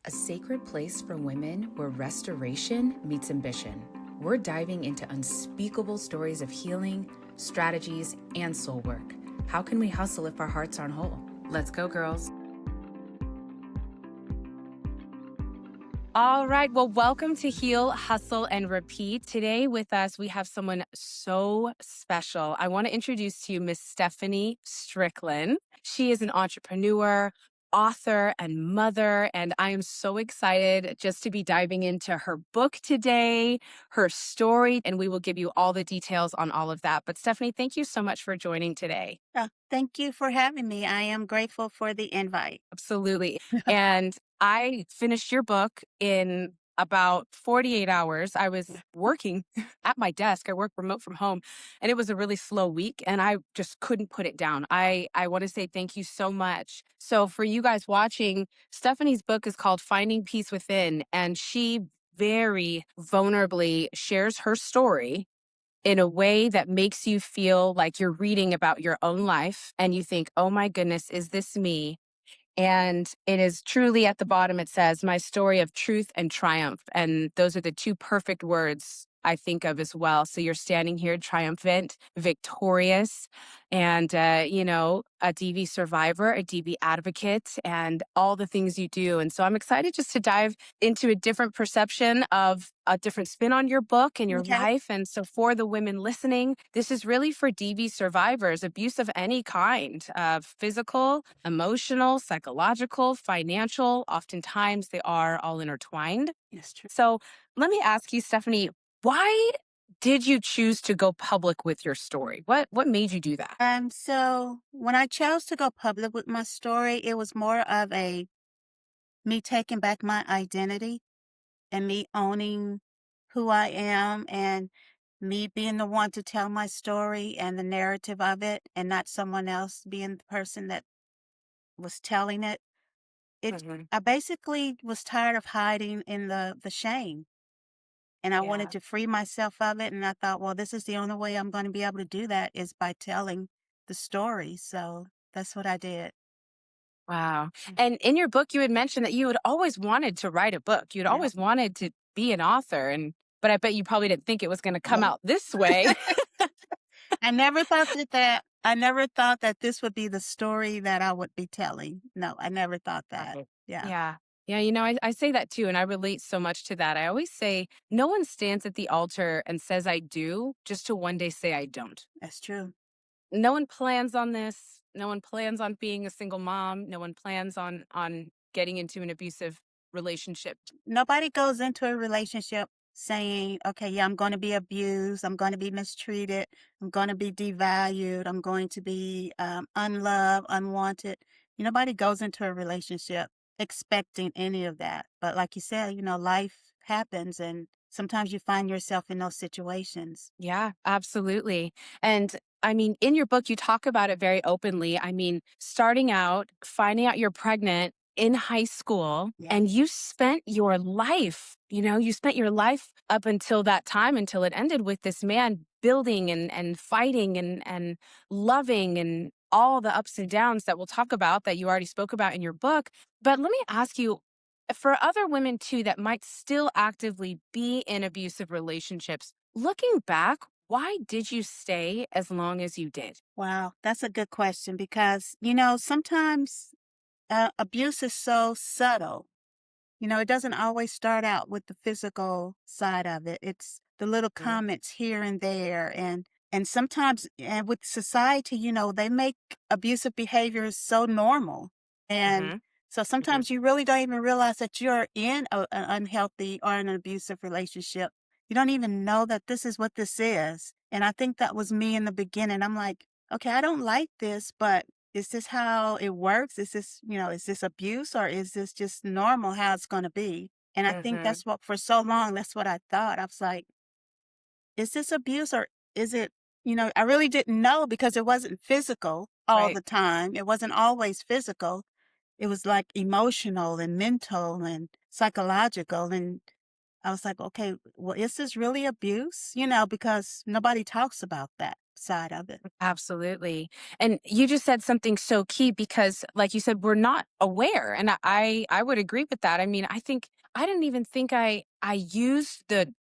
a sacred place for women where restoration meets ambition. We're diving into unspeakable stories of healing, strategies, and soul work. How can we hustle if our hearts aren't whole? Let's go, girls. All right. Well, welcome to Heal, Hustle, and Repeat. Today with us, we have someone so special. I want to introduce to you Miss Stephanie Strickland. She is an entrepreneur, author, and mother, and I am so excited just to be diving into her book today, her story, and we will give you all the details on all of that. But Stephanie, thank you so much for joining today. Thank you for having me. I am grateful for the invite. Absolutely. And I finished your book in about 48 hours. I was working at my desk. I work remote from home, and it was a really slow week, and I just couldn't put it down. I want to say thank you so much. So for you guys watching, Stephanie's book is called Finding Peace Within, and she very vulnerably shares her story in a way that makes you feel like you're reading about your own life and you think, oh my goodness, is this me? And it is truly at the bottom, it says, my story of truth and triumph. And those are the two perfect words I think of as well. So you're standing here triumphant, victorious, and, a DV survivor, a DV advocate, and all the things you do. And so I'm excited just to dive into a different perception of a different spin on your book and your Okay. life. And so for the women listening, this is really for DV survivors, abuse of any kind, physical, emotional, psychological, financial. Oftentimes they are all intertwined. Yes, true. So let me ask you, Stephanie, why did you choose to go public with your story? What made you do that? So when I chose to go public with my story, it was more of a me taking back my identity and me owning who I am and me being the one to tell my story and the narrative of it and not someone else being the person that was telling it. Mhm. I basically was tired of hiding in the shame. And I wanted Yeah. to free myself of it, and I thought, well, this is the only way I'm gonna be able to do that is by telling the story, so that's what I did. Wow. And in your book, you had mentioned that you had always wanted to write a book. You'd Yeah. always wanted to be an author, but I bet you probably didn't think it was going to come No. out this way. I never thought that this would be the story that I would be telling. No, I never thought that. Right. Yeah, Yeah. Yeah. I say that too. And I relate so much to that. I always say no one stands at the altar and says, I do, just to one day say, I don't. that's true. No one plans on this. No one plans on being a single mom. No one plans on getting into an abusive relationship. Nobody goes into a relationship saying, "Okay, yeah, I'm gonna be abused, I'm gonna be mistreated, I'm gonna be devalued, I'm going to be, unloved, unwanted." Nobody goes into a relationship expecting any of that, but like you said, life happens, and sometimes you find yourself in those situations. Yeah, absolutely. And I mean, in your book, you talk about it very openly. I mean, starting out, finding out you're pregnant in high school, Yeah. and you spent your life up until that time, until it ended with this man building and fighting and loving and all the ups and downs that we'll talk about that you already spoke about in your book. But let me ask you, for other women too that might still actively be in abusive relationships, looking back, why did you stay as long as you did? Wow, that's a good question because, sometimes, abuse is so subtle. It doesn't always start out with the physical side of it. It's the little Mm. comments here and there and sometimes and with society, they make abusive behaviors so normal. And Mhm. so Mhm. sometimes you really don't even realize that you're in an unhealthy or an abusive relationship. You don't even know that this is what this is. And I think that was me in the beginning. I'm like, okay, I don't like this, but is this how it works? Is this abuse or is this just normal how it's going to be? And I think Mhm. that's what, for so long, that's what I thought. I was like, is this abuse or is it, I really didn't know because it wasn't physical all Right. the time. It wasn't always physical. It was like emotional and mental and psychological. And I was like, okay, well, is this really abuse? You know, because nobody talks about that side of it. Absolutely. And you just said something so key because like you said, we're not aware. And I would agree with that. I mean, I think I didn't even think I used the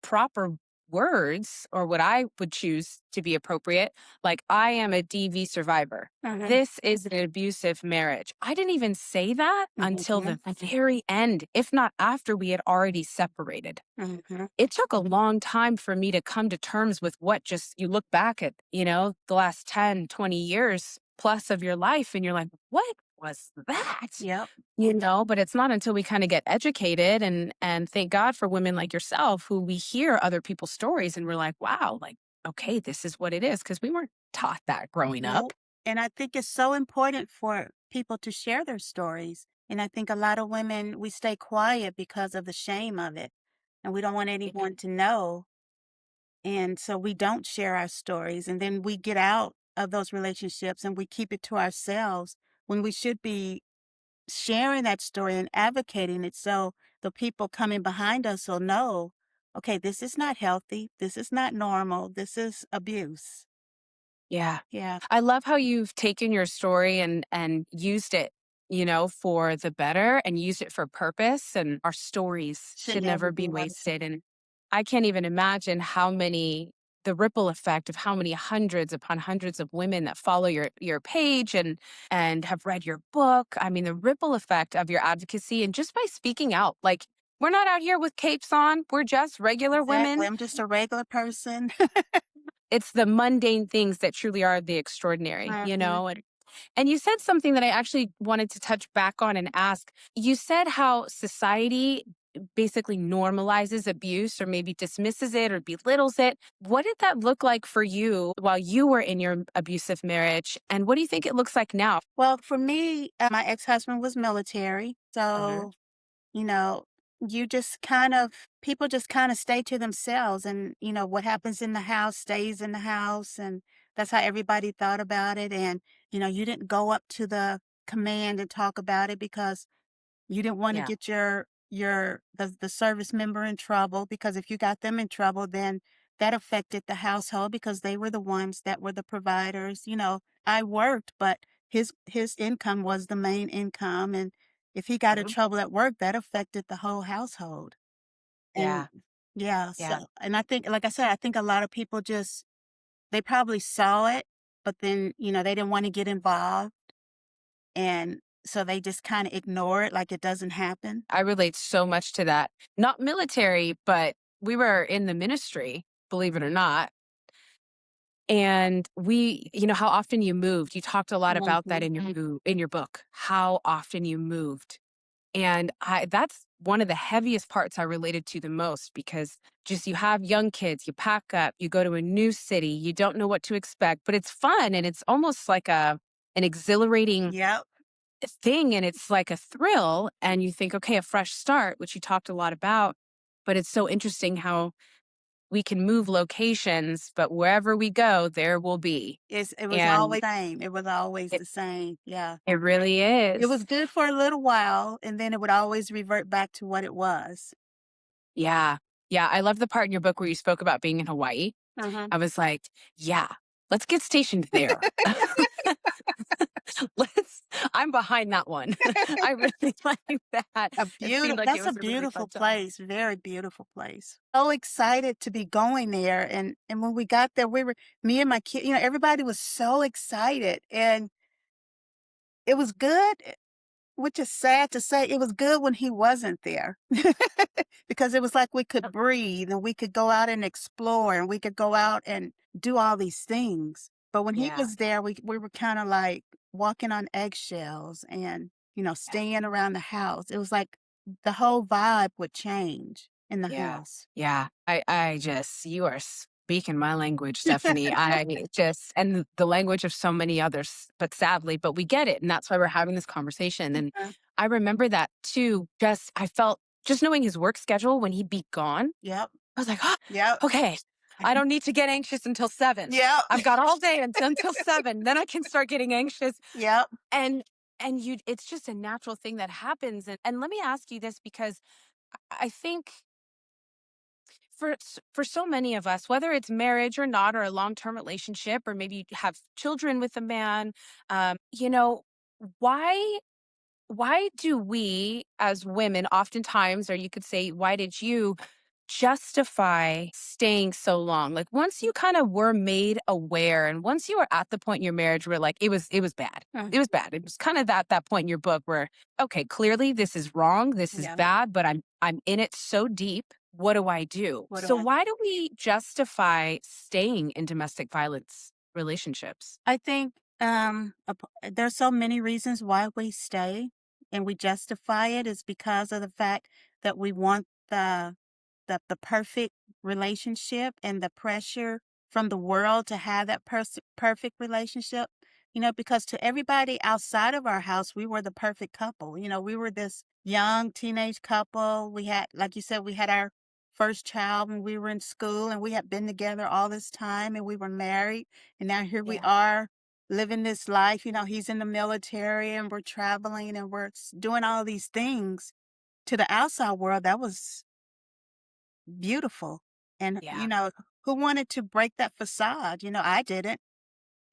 proper words or what I would choose to be appropriate. Like I am a DV survivor. Mhm. This is an abusive marriage. I didn't even say that until Mhm. the very end, if not after we had already separated. Mhm. It took a long time for me to come to terms with what just you look back at, the last 10, 20 years plus of your life and you're like, what was that? Yep. But it's not until we kind of get educated and thank God for women like yourself who we hear other people's stories and we're like, wow, like, okay, this is what it is because we weren't taught that growing up. Nope. And I think it's so important for people to share their stories. And I think a lot of women, we stay quiet because of the shame of it. And we don't want anyone to know. And so we don't share our stories. And then we get out of those relationships and we keep it to ourselves when we should be sharing that story and advocating it so the people coming behind us will know, okay, this is not healthy. This is not normal. This is abuse. Yeah. Yeah. I love how you've taken your story and used it, for the better and used it for purpose and our stories Should should never never be be wasted. wasted. And I can't even imagine the ripple effect of how many hundreds upon hundreds of women that follow your page and have read your book. I mean, the ripple effect of your advocacy and just by speaking out. Like we're not out here with capes on. We're just regular Exactly. women. I'm just a regular person. It's the mundane things that truly are the extraordinary, Mhm. and you said something that I actually wanted to touch back on and ask. You said how society basically normalizes abuse or maybe dismisses it or belittles it. What did that look like for you while you were in your abusive marriage? And what do you think it looks like now? Well, for me, my ex-husband was military. Mhm. So, you know, people just kind of stay to themselves. And, what happens in the house stays in the house. And that's how everybody thought about it. And, you didn't go up to the command and talk about it because you didn't wanna Yeah. get the service member in trouble, because if you got them in trouble, then that affected the household because they were the ones that were the providers. I worked, but his income was the main income, and if he got in Mhm. trouble at work, that affected the whole household. And Yeah. yeah, Yeah. and I think, like I said, I think a lot of people just they probably saw it, but then, they didn't wanna get involved, and so they just kinda ignore it like it doesn't happen. I relate so much to that. Not military, but we were in the ministry, believe it or not. And how often you moved. You talked a lot about that Mhm. in your book, how often you moved. And that's one of the heaviest parts I related to the most because just you have young kids, you pack up, you go to a new city, you don't know what to expect, but it's fun and it's almost like an exhilarating Yep. thing and it's like a thrill and you think, okay, a fresh start, which you talked a lot about. But it's so interesting how we can move locations, but wherever we go, there will be. It was And always same. It was always it the same. Yeah. it really It was is. good for a little while, and then it would always revert back to what it was. Yeah. Yeah, I love the part in your book where you spoke about being in Hawaii. Mhm. I was like, "Yeah, let's get stationed there." Let's I'm behind that one. I really like that. It seemed like it That's a was a really fun beautiful time. place, very beautiful place. So excited to be going there, and when we got there, me and my kid, everybody was so excited, and it was good. Which is sad to say, it was good when he wasn't there. Because it was like we could breathe and we could go out and explore and we could go out and do all these things. But when he Yeah. was there, we were kinda like walking on eggshells and, Yeah. staying around the house. It was like the whole vibe would change in the Yeah. house. Yeah. I just you are speaking my language, Stephanie. I just and the language of so many others, but we get it. And that's why we're having this conversation. And Mhm. I remember that too. I felt just knowing his work schedule when he'd be gone, Yep, I was like, oh, yep, okay. I don't need to get anxious until 7. yep, I've got all day until 7. Then I can start getting anxious. yep. And it's just a natural thing that happens. And let me ask you this because I think for so many of us, whether it's marriage or not, or a long-term relationship, or maybe you have children with a man, you know, why why do we as women oftentimes, or you could say, why did you justify staying so long? Like once you kind of were made aware and once you were at the point in your marriage where like it was bad. Mm, It was bad. It was kind of that point in your book where, okay, clearly this is wrong, this is yeah. bad, but I'm in it so deep. What do I do? What do So I why do we justify staying in domestic violence relationships? I think there's so many reasons why we stay and we justify it is because of the fact that we want the perfect relationship and the pressure from the world to have that perfect relationship. Because to everybody outside of our house, we were the perfect couple. We were this young teenage couple. We had, like you said, we had our first child when we were in school and we had been together all this time and we were married. And now here we Yeah. are living this life. He's in the military and we're traveling and we're doing all these things to the outside world. That was beautiful. And, Yeah. who wanted to break that facade? I didn't.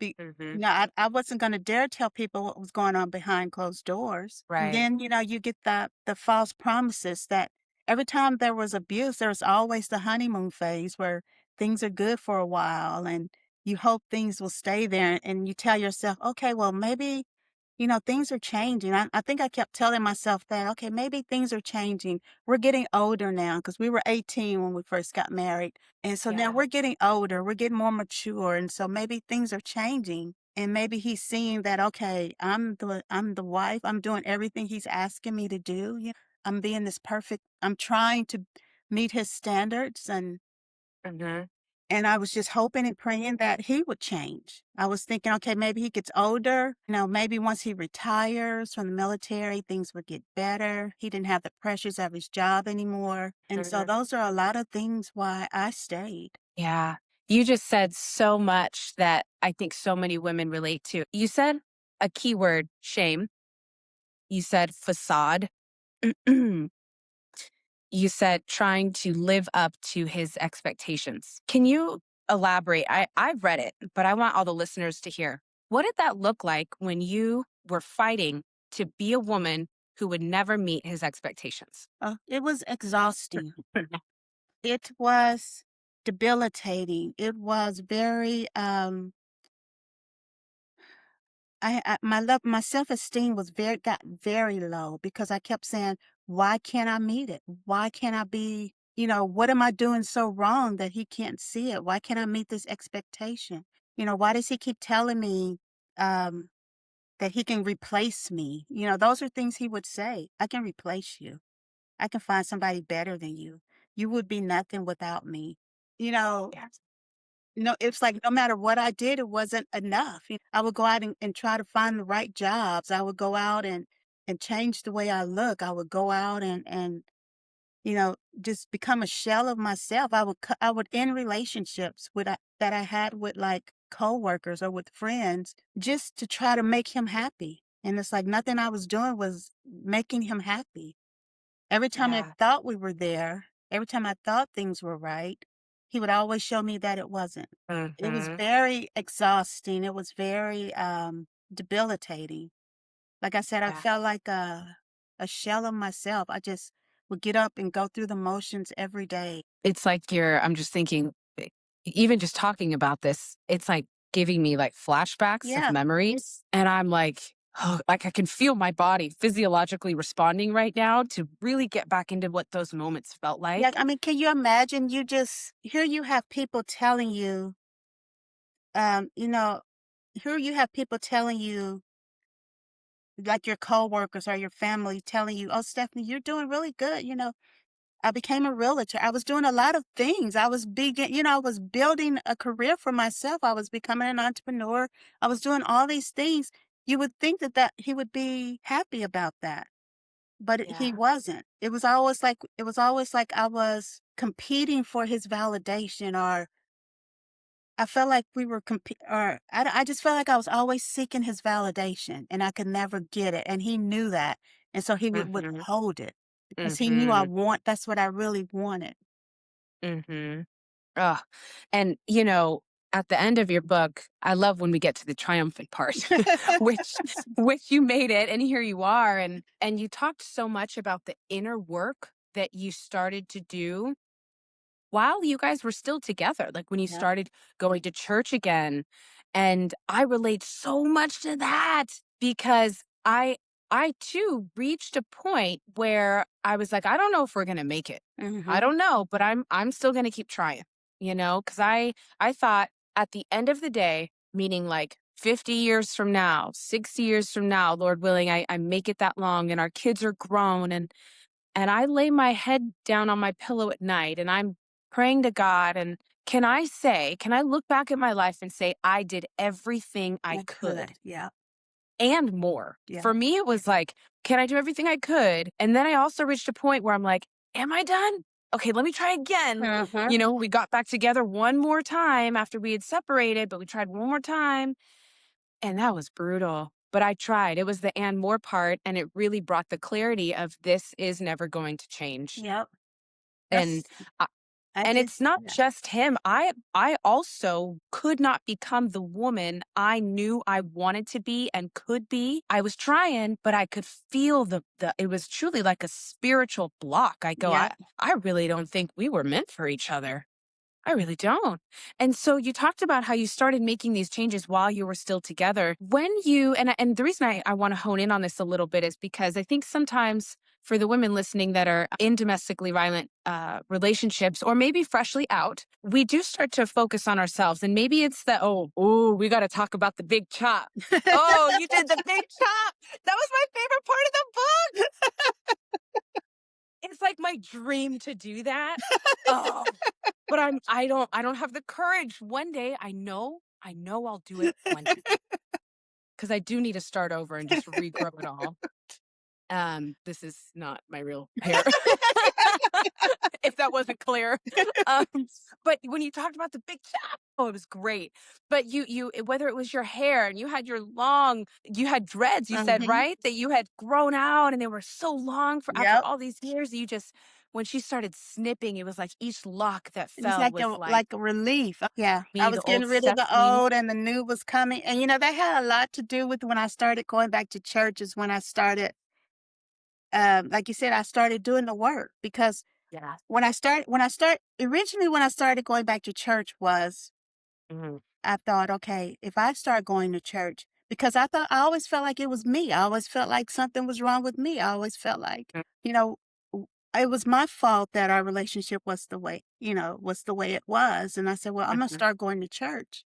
Be, Hmm. I wasn't going to dare tell people what was going on behind closed doors. And Right. then, you get the false promises that every time there was abuse, there was always the honeymoon phase where things are good for a while and you hope things will stay there. And you tell yourself, okay, well, maybe things are changing. I think I kept telling myself that, okay, maybe things are changing. We're getting older now because we were 18 when we first got married. And so now Yeah. we're getting older, we're getting more mature. And so maybe things are changing. And maybe he's seeing that, okay, I'm the wife. I'm doing everything he's asking me to do. I'm being this perfect, I'm trying to meet his standards Hmm. and I was just hoping and praying that he would change. I was thinking, okay, maybe he gets older. Maybe once he retires from the military, things would get better. He didn't have the pressures of his job anymore. And so those are a lot of things why I stayed. Yeah. You just said so much that I think so many women relate to. You said a keyword, shame. You said facade. You said trying to live up to his expectations. Can you elaborate? I've read it, but I want all the listeners to hear. What did that look like when you were fighting to be a woman who would never meet his expectations? It was exhausting. It was debilitating. It was very my self-esteem was got very low because I kept saying, "Why can't I meet it? Why can't I be, what am I doing so wrong that he can't see it? Why can't I meet this expectation? Why does he keep telling me um that he can replace me?" Those are things he would say. "I can replace you. I can find somebody better than you. You would be nothing without me." You know, Yes. no, it's like no matter what I did, it wasn't enough. I would go out and try to find the right jobs. I would go out and change the way I look. I would go out and just become a shell of myself. I would end relationships that I had with like coworkers or with friends just to try to make him happy. And it's like nothing I was doing was making him happy. Every time I Yeah. thought we were there, every time I thought things were right, he would always show me that it wasn't. It was Hmm. very exhausting. It was very debilitating. Like I said, I Yeah. felt like a shell of myself. I just would get up and go through the motions every day. It's like I'm just thinking, even just talking about this, it's like giving me like flashbacks of Yeah. memories. And I'm like, oh, like I can feel my body physiologically responding right now to really get back into what those moments felt Yeah. like. I mean, can you imagine here you have people telling you, um, you know, here you have people telling you like your coworkers or your family telling you, "Oh, Stephanie, you're doing really good. I became a realtor. I was doing a lot of things. I was building a career for myself. I was becoming an entrepreneur. I was doing all these things. You would think that he would be happy about that, but he Yeah. wasn't. It was always like I was competing for his validation, or I felt like we were or I just felt like I was always seeking his validation and I could never get it. And he knew that. And so he would Hmm. withhold it because he knew Hmm. that's what I really wanted. Mm-hmm. Ugh. And, you know, at the end of your book, I love when we get to the triumphant part, which which you made it and here you are. And you talked so much about the inner work that you started to do while you guys were still together, like when you Yep. started going to church again. And I relate so much to that because I too reached a point where I was like, I don't know if we're gonna make it. I Mhm. don't know, but I'm still gonna keep trying, you know, because I thought at the end of the day, meaning like 50 years from now, 60 years from now, Lord willing, I make it that long and our kids are grown and I lay my head down on my pillow at night and I'm praying to God. And can I look back at my life and say, I did everything I I could could. Yeah. and more? Yeah. For me, it was like, can I do everything I could? And then I also reached a point where I'm like, am I done? Okay, let me try again. Mhm. You know, we got back together one more time after we had separated, but we tried one more time. And that was brutal, but I tried. It was the and more part, and it really brought the clarity of this is never going to change. Yep. And That's uh, I and did it's not that. just him. I also could not become the woman I knew I wanted to be and could be. I was trying, but I could feel the it was truly like a spiritual block. I go, Yep. I really don't think we were meant for each other. I really don't. And so you talked about how you started making these changes while you were still together. When you, and the reason I want to hone in on this a little bit is because I think sometimes for the women listening that are in domestically violent relationships or maybe freshly out, we do start to focus on ourselves. And maybe it's that, we got to talk about the big chop. Oh, you did the big chop. That was my favorite part of the book. It's like my dream to do that. Oh, but I don't have the courage. One day, I know I'll do it one day because I do need to start over and just regrow it all. This is not my real hair, if that wasn't clear. Um, but when you talked about the big chop, oh, it was great. But whether it was your hair and you had dreads, you said, Mhm. right? That you had grown out and they were so long for after Yep. all these years, when she started snipping, it was like each lock that It was fell was like a relief. Yeah. I me, the was getting old rid of the Stephanie. old and the new was coming. And that had a lot to do with when I started going back to church is when I started like you said, I started doing the work because Yeah. originally when I started going back to church was Mhm. I thought, okay, if I start going to church, because I always felt like it was me. I always felt like something was wrong with me. I always felt like, Mm, you know, it was my fault that our relationship was the way it was. And I said, well, I'm going to mhm. start going to church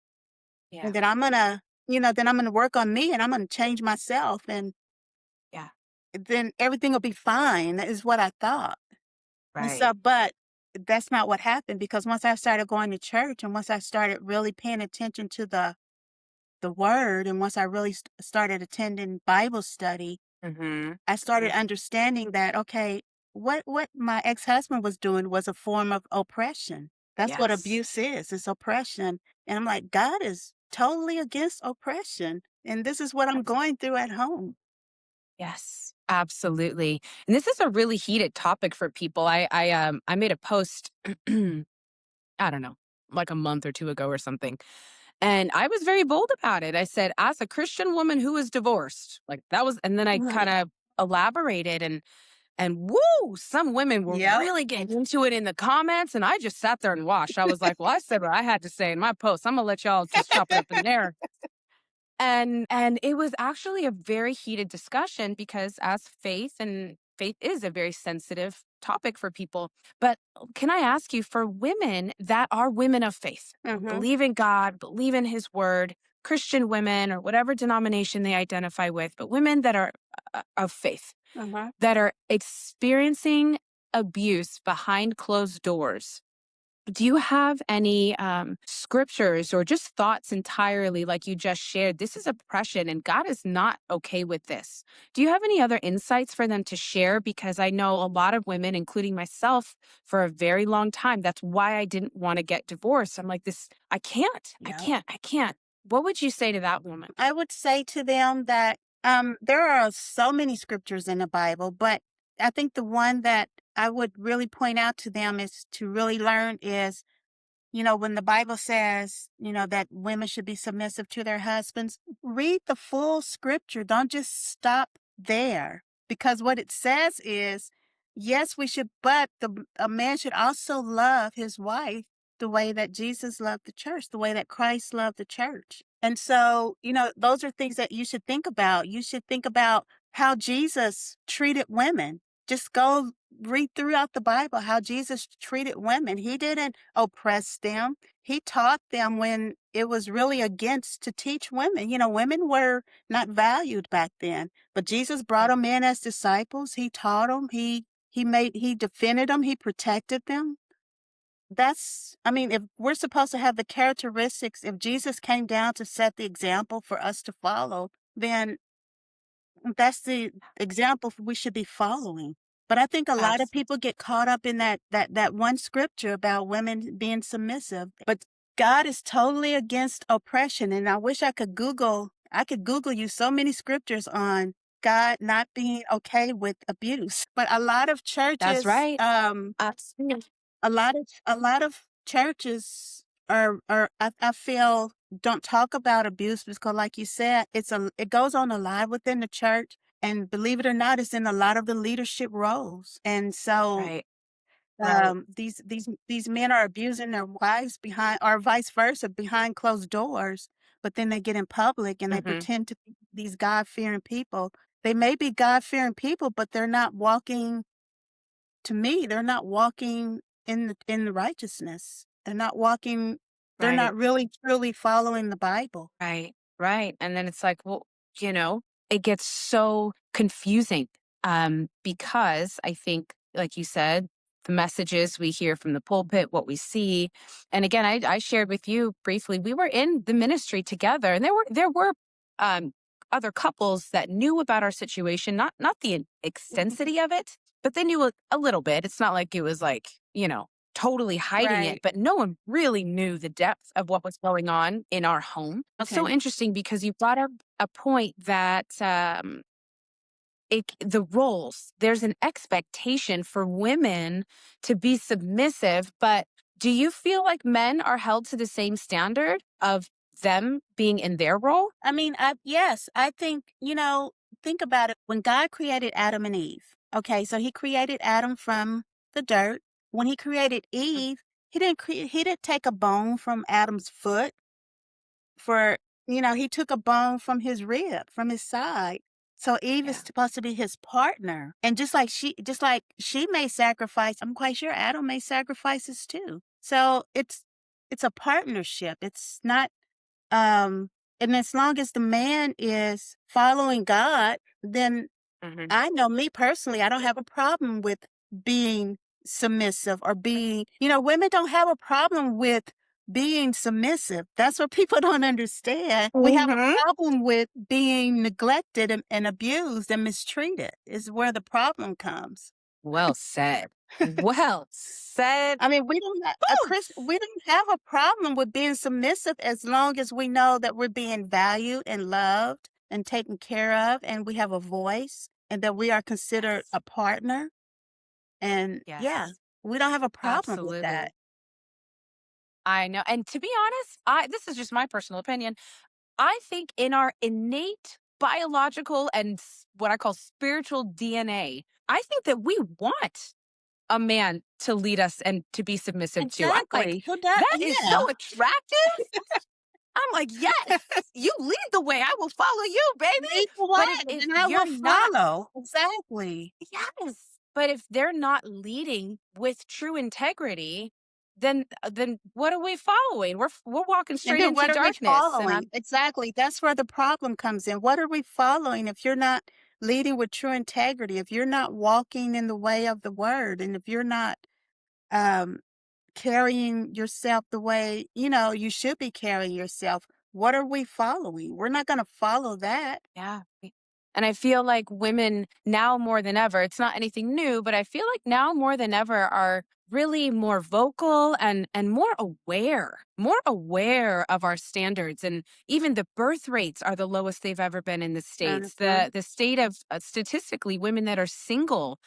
and Yeah. then then I'm going to work on me and I'm going to change myself and Yeah. then everything will be fine. That is what I thought. And Right. so, but that's not what happened because once I started going to church and once I started really paying attention to the word and once I really started attending Bible study, Mhm. I started Mhm. understanding that okay, what my ex-husband was doing was a form of oppression. That's what Yes. abuse is. It's oppression. And I'm like, God is totally against oppression. And this is what I'm Abs going through at home. Yes, absolutely. And this is a really heated topic for people. I made a post, I don't know, like a month or 2 ago or something, and I was very bold about it. I said, "As a Christian woman who is divorced," like, that was and then I Right. kinda elaborated and woo, some women were Yep. really getting into it in the comments, and I just sat there and watched. I was like, "Well, I said what I had to say in my post. Imma let y'all just chop it up in there." And it was actually a very heated discussion because as faith is a very sensitive topic for people. But can I ask you for women that are women of faith, Mm-hmm. believe in God, believe in his word, Christian women or whatever denomination they identify with, but women that are of faith, Mm-hmm. that are experiencing abuse behind closed doors, do you have any scriptures or just thoughts entirely like you just shared? This is oppression and God is not okay with this. Do you have any other insights for them to share? Because I know a lot of women, including myself, for a very long time. That's why I didn't want to get divorced. I'm like, this, Yep. I can't. What would you say to that woman? I would say to them that there are so many scriptures in the Bible, but I think the one that I would really point out to them is to really learn is, when the Bible says, that women should be submissive to their husbands, read the full scripture. Don't just stop there. Because what it says is, yes, we should, but a man should also love his wife the way that Jesus loved the church, the way that Christ loved the church. And so, those are things that you should think about. You should think about how Jesus treated women. Just go read throughout the Bible how Jesus treated women. He didn't oppress them. He taught them when it was really against to teach women. Women were not valued back then, but Jesus brought Right. them in as disciples. He taught them. He defended them. He protected them. If we're supposed to have the characteristics, if Jesus came down to set the example for us to follow, then that's the example we should be following. But I think a lot of Absolutely. people get caught up in that one scripture about women being submissive. But God is totally against oppression. And I wish I could Google you so many scriptures on God not being okay with abuse. But a lot of That's churches, right. Absolutely. a lot of churches I feel don't talk about abuse because, like you said, it goes on alive within the church, and believe it or not, it's in a lot of the leadership roles. And so Right. Right. these men are abusing their wives behind, or vice versa, behind closed doors, but then they get in public and they Hmm. pretend to be these God-fearing people. They may be God-fearing people, but they're not walking, to me, they're not walking in the righteousness. They're Right. not really truly following the Bible. Right, right. And then it's like, well, you know, it gets so confusing because I think, like you said, the messages we hear from the pulpit, what we see, and again, I shared with you briefly. We were in the ministry together, and there were um, other couples that knew about our situation, not the extensity of it, but they knew a little bit. It's not like it was like totally hiding it, Right. but no one really knew the depth of what was going on in our home. It's so Okay. interesting because you brought up a point that the roles, there's an expectation for women to be submissive, but do you feel like men are held to the same standard of them being in their role? Yes, I think, think about it. When God created Adam and Eve, okay, so he created Adam from the dirt. When he created Eve, he didn't take a bone from Adam's foot for, he took a bone from his rib, from his side. So Eve is Yeah. supposed to be his partner. And just like she made sacrifice, I'm quite sure Adam made sacrifices too. So it's a partnership. It's not and as long as the man is following God, then Hmm. I know, me personally, I don't have a problem with being submissive or women don't have a problem with being submissive. That's what people don't understand. We have a Hmm. problem with being neglected and abused and mistreated, is where the problem comes. Well said. Well said. Whew. We don't have a problem with being submissive as long as we know that we're being valued and loved and taken care of, and we have a voice, and that we are considered Yes. a partner. And yeah, Yes. we don't have a problem with that. Absolutely. I know. And to be honest, I this is just my personal opinion. I think in our innate biological and what I call spiritual DNA, I think that we want a man to lead us and to be submissive to. I'm like, Exactly. Who does? that is Yeah. so attractive. I'm like, yes, you lead the way. I will follow you, baby. Lead the But way, if and I you're will not, follow. Exactly. yes. But if they're not leading with true integrity, then what are we following? We're walking And straight then into what are we darkness. And following? I'm Exactly. That's where the problem comes in. What are we following if you're not leading with true integrity, if you're not walking in the way of the word, and if you're not um, carrying yourself the way, you should be carrying yourself? What are we following? We're not going to follow that. yeah. And I feel like women now more than ever, it's not anything new, but I feel like now more than ever are really more vocal and more aware of our standards. And even the birth rates are the lowest they've ever been in the states. Mhm. The state of statistically women that are single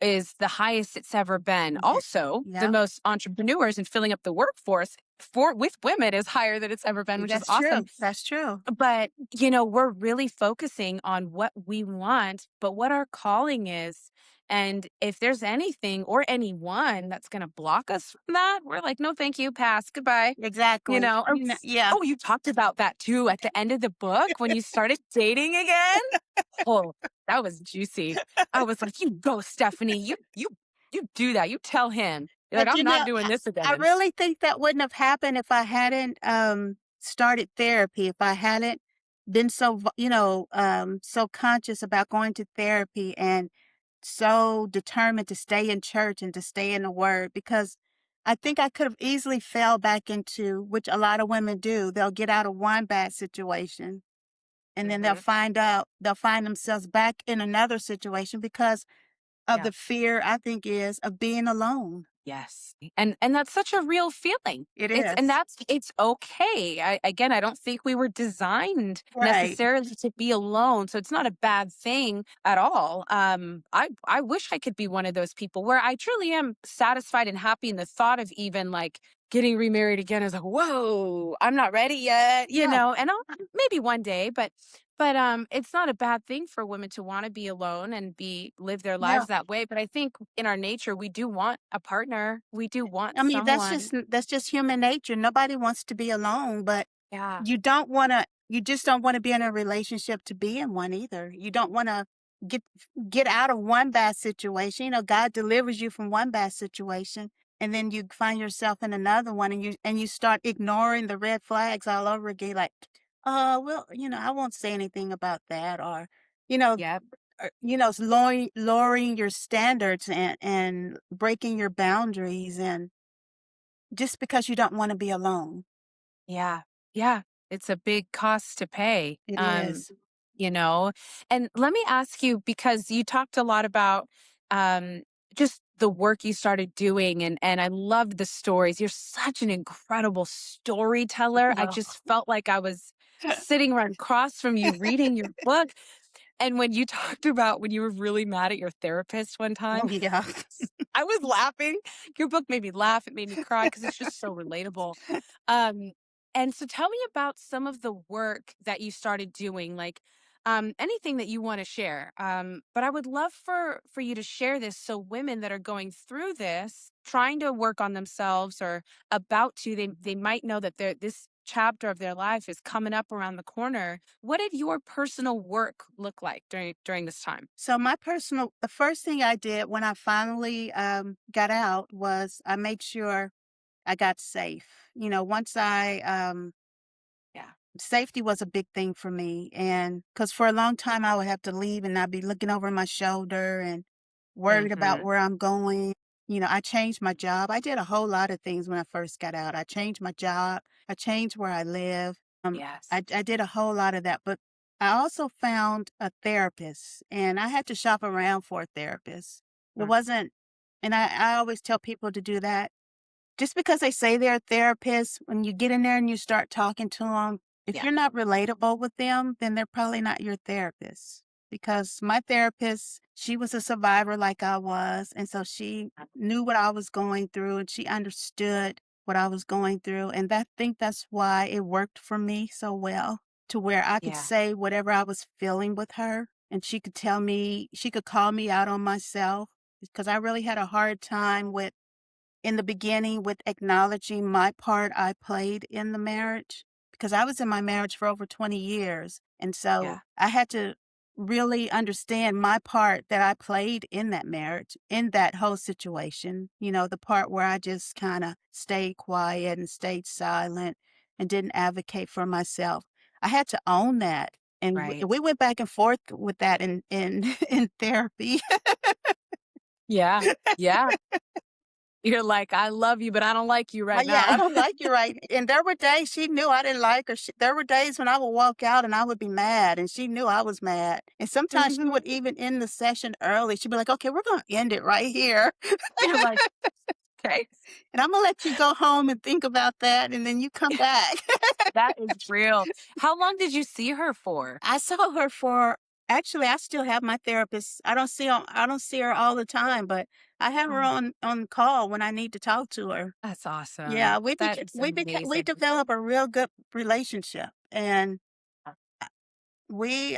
is the highest it's ever been. Yeah. Also, the Yep. most entrepreneurs and filling up the workforce for with women is higher than it's ever been, which is That's awesome. true. That's true. But, you know, we're really focusing on what we want, but what our calling is. And if there's anything or anyone that's going to block us from that, we're like, no, thank you, pass, goodbye. You Exactly. know, Yeah. oh, you talked about that too at the end of the book when you started dating again. Oh, that was juicy. I was like, you go, Stephanie. You do that. You tell him. You're like, But, I'm not doing this I again. really think that wouldn't have happened if I hadn't, started therapy, if I hadn't been so, so conscious about going to therapy and so determined to stay in church and to stay in the word, because I think I could have easily fell back into, which a lot of women do. They'll get out of one bad situation and then Hmm. they'll find themselves back in another situation because of Yeah. the fear, I think, is of being alone. Yes. And that's such a real feeling. It And is. that's it's okay. I don't think we were designed Right. necessarily to be alone. So it's not a bad thing at all. I wish I could be one of those people where I truly am satisfied and happy in the thought of even like getting remarried again is like, whoa, I'm not ready yet, you Yeah. know, and I'll maybe one day, but it's not a bad thing for women to wanna be alone and be live their Yeah. lives that way, but I think in our nature, we do want a partner. We do want I mean, someone. that's just human nature. Nobody wants to be alone, but Yeah. you just don't wanna be in a relationship to be in one either. You don't wanna get get out of one bad situation. God delivers you from one bad situation, and then you find yourself in another one, and you start ignoring the red flags all over again, like, well, I won't say anything about that," or, you know, Yep. it's lowering your standards and breaking your boundaries, and just because you don't wanna be alone. Yeah. Yeah. It's a big cost to pay. It is. You know? And let me ask you, because you talked a lot about um just the work you started doing and I loved the stories. You're such an incredible storyteller. I Oh. just felt like I was sitting right across from you reading your book. And when you talked about when you were really mad at your therapist one Oh, time, yeah. I was laughing. Your book made me laugh. It made me cry because it's just so relatable. Um, and so tell me about some of the work that you started doing, like anything that you want to share. But I would love for you to share this so women that are going through this, trying to work on themselves or about to, they might know that this chapter of their life is coming up around the corner. What did your personal work look like during this time? So the first thing I did when I finally got out was I made sure I got safe. Once Yeah. safety was a big thing for me. And because for a long time I would have to leave and I'd be looking over my shoulder and worried about Hmm. where I'm going. I changed my job. I did a whole lot of things when I first got out. I changed my job. I changed where I live. Yes. I did a whole lot of that, but I also found a therapist and I had to shop around for a therapist. It Mm. wasn't, and I always tell people to do that. Just because they say they're a therapist, when you get in there and you start talking to them, if Yeah. you're not relatable with them, then they're probably not your therapist. Because my therapist, she was a survivor like I was. And so she knew what I was going through and she understood what I was going through. And I think that's why it worked for me so well, to where I could Yeah. say whatever I was feeling with her. And she could she could call me out on myself because I really had a hard time with in the beginning with acknowledging my part I played in the marriage because I was in my marriage for over 20 years. And so Yeah. I had to really understand my part that I played in that marriage, in that whole situation, the part where I just kind of stayed quiet and stayed silent and didn't advocate for myself. I had to own that. And we Right. went back and forth with that in in therapy. Yeah. Yeah. You're like, "I love you, but I don't like you right Yeah, I now." don't like you right. And there were days she knew I didn't like her. There were days when I would walk out and I would be mad, and she knew I was mad. And sometimes she Mhm. would even end the session early. She'd be like, "Okay, we're gonna end it right here, You're like, "Okay." and I'm gonna let you go home and think about that, and then you come back." That is real. How long did you see her for? I saw her for actually, I still have my therapist. I don't see her all the time, but I have her Oh, on call when I need to talk to her. that's Yeah, awesome. That is we amazing. develop a real good relationship, and we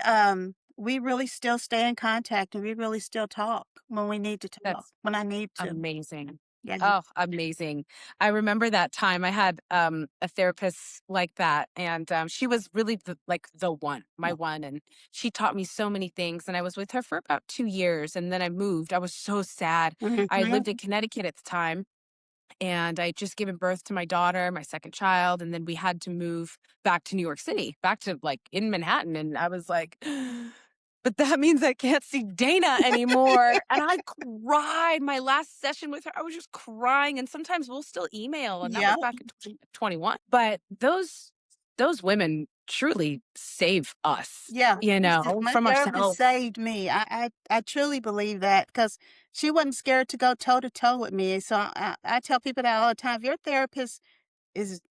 really still stay in contact, and we really still talk when we need to talk, That's when I need to. amazing. Yeah. Oh, amazing. I remember that time I had, a therapist like that, and, she was really the one, my one, and she taught me so many things, and I was with her for about 2 years, and then I moved. I was so sad. I lived in Mhm. Connecticut at the time, and I had just given birth to my daughter, my 2nd child, and then we had to move back to New York City, back to, like, in Manhattan, and I was like, "But that means I can't see Dana anymore," and I cried. My last session with her, I was just crying, and sometimes we'll still email, and that Yeah. was back in 2021. But those women truly save us, Yeah, my from therapist ourselves. saved me. I truly believe that because she wasn't scared to go toe to toe with me. So I tell people that all the time. If your therapist is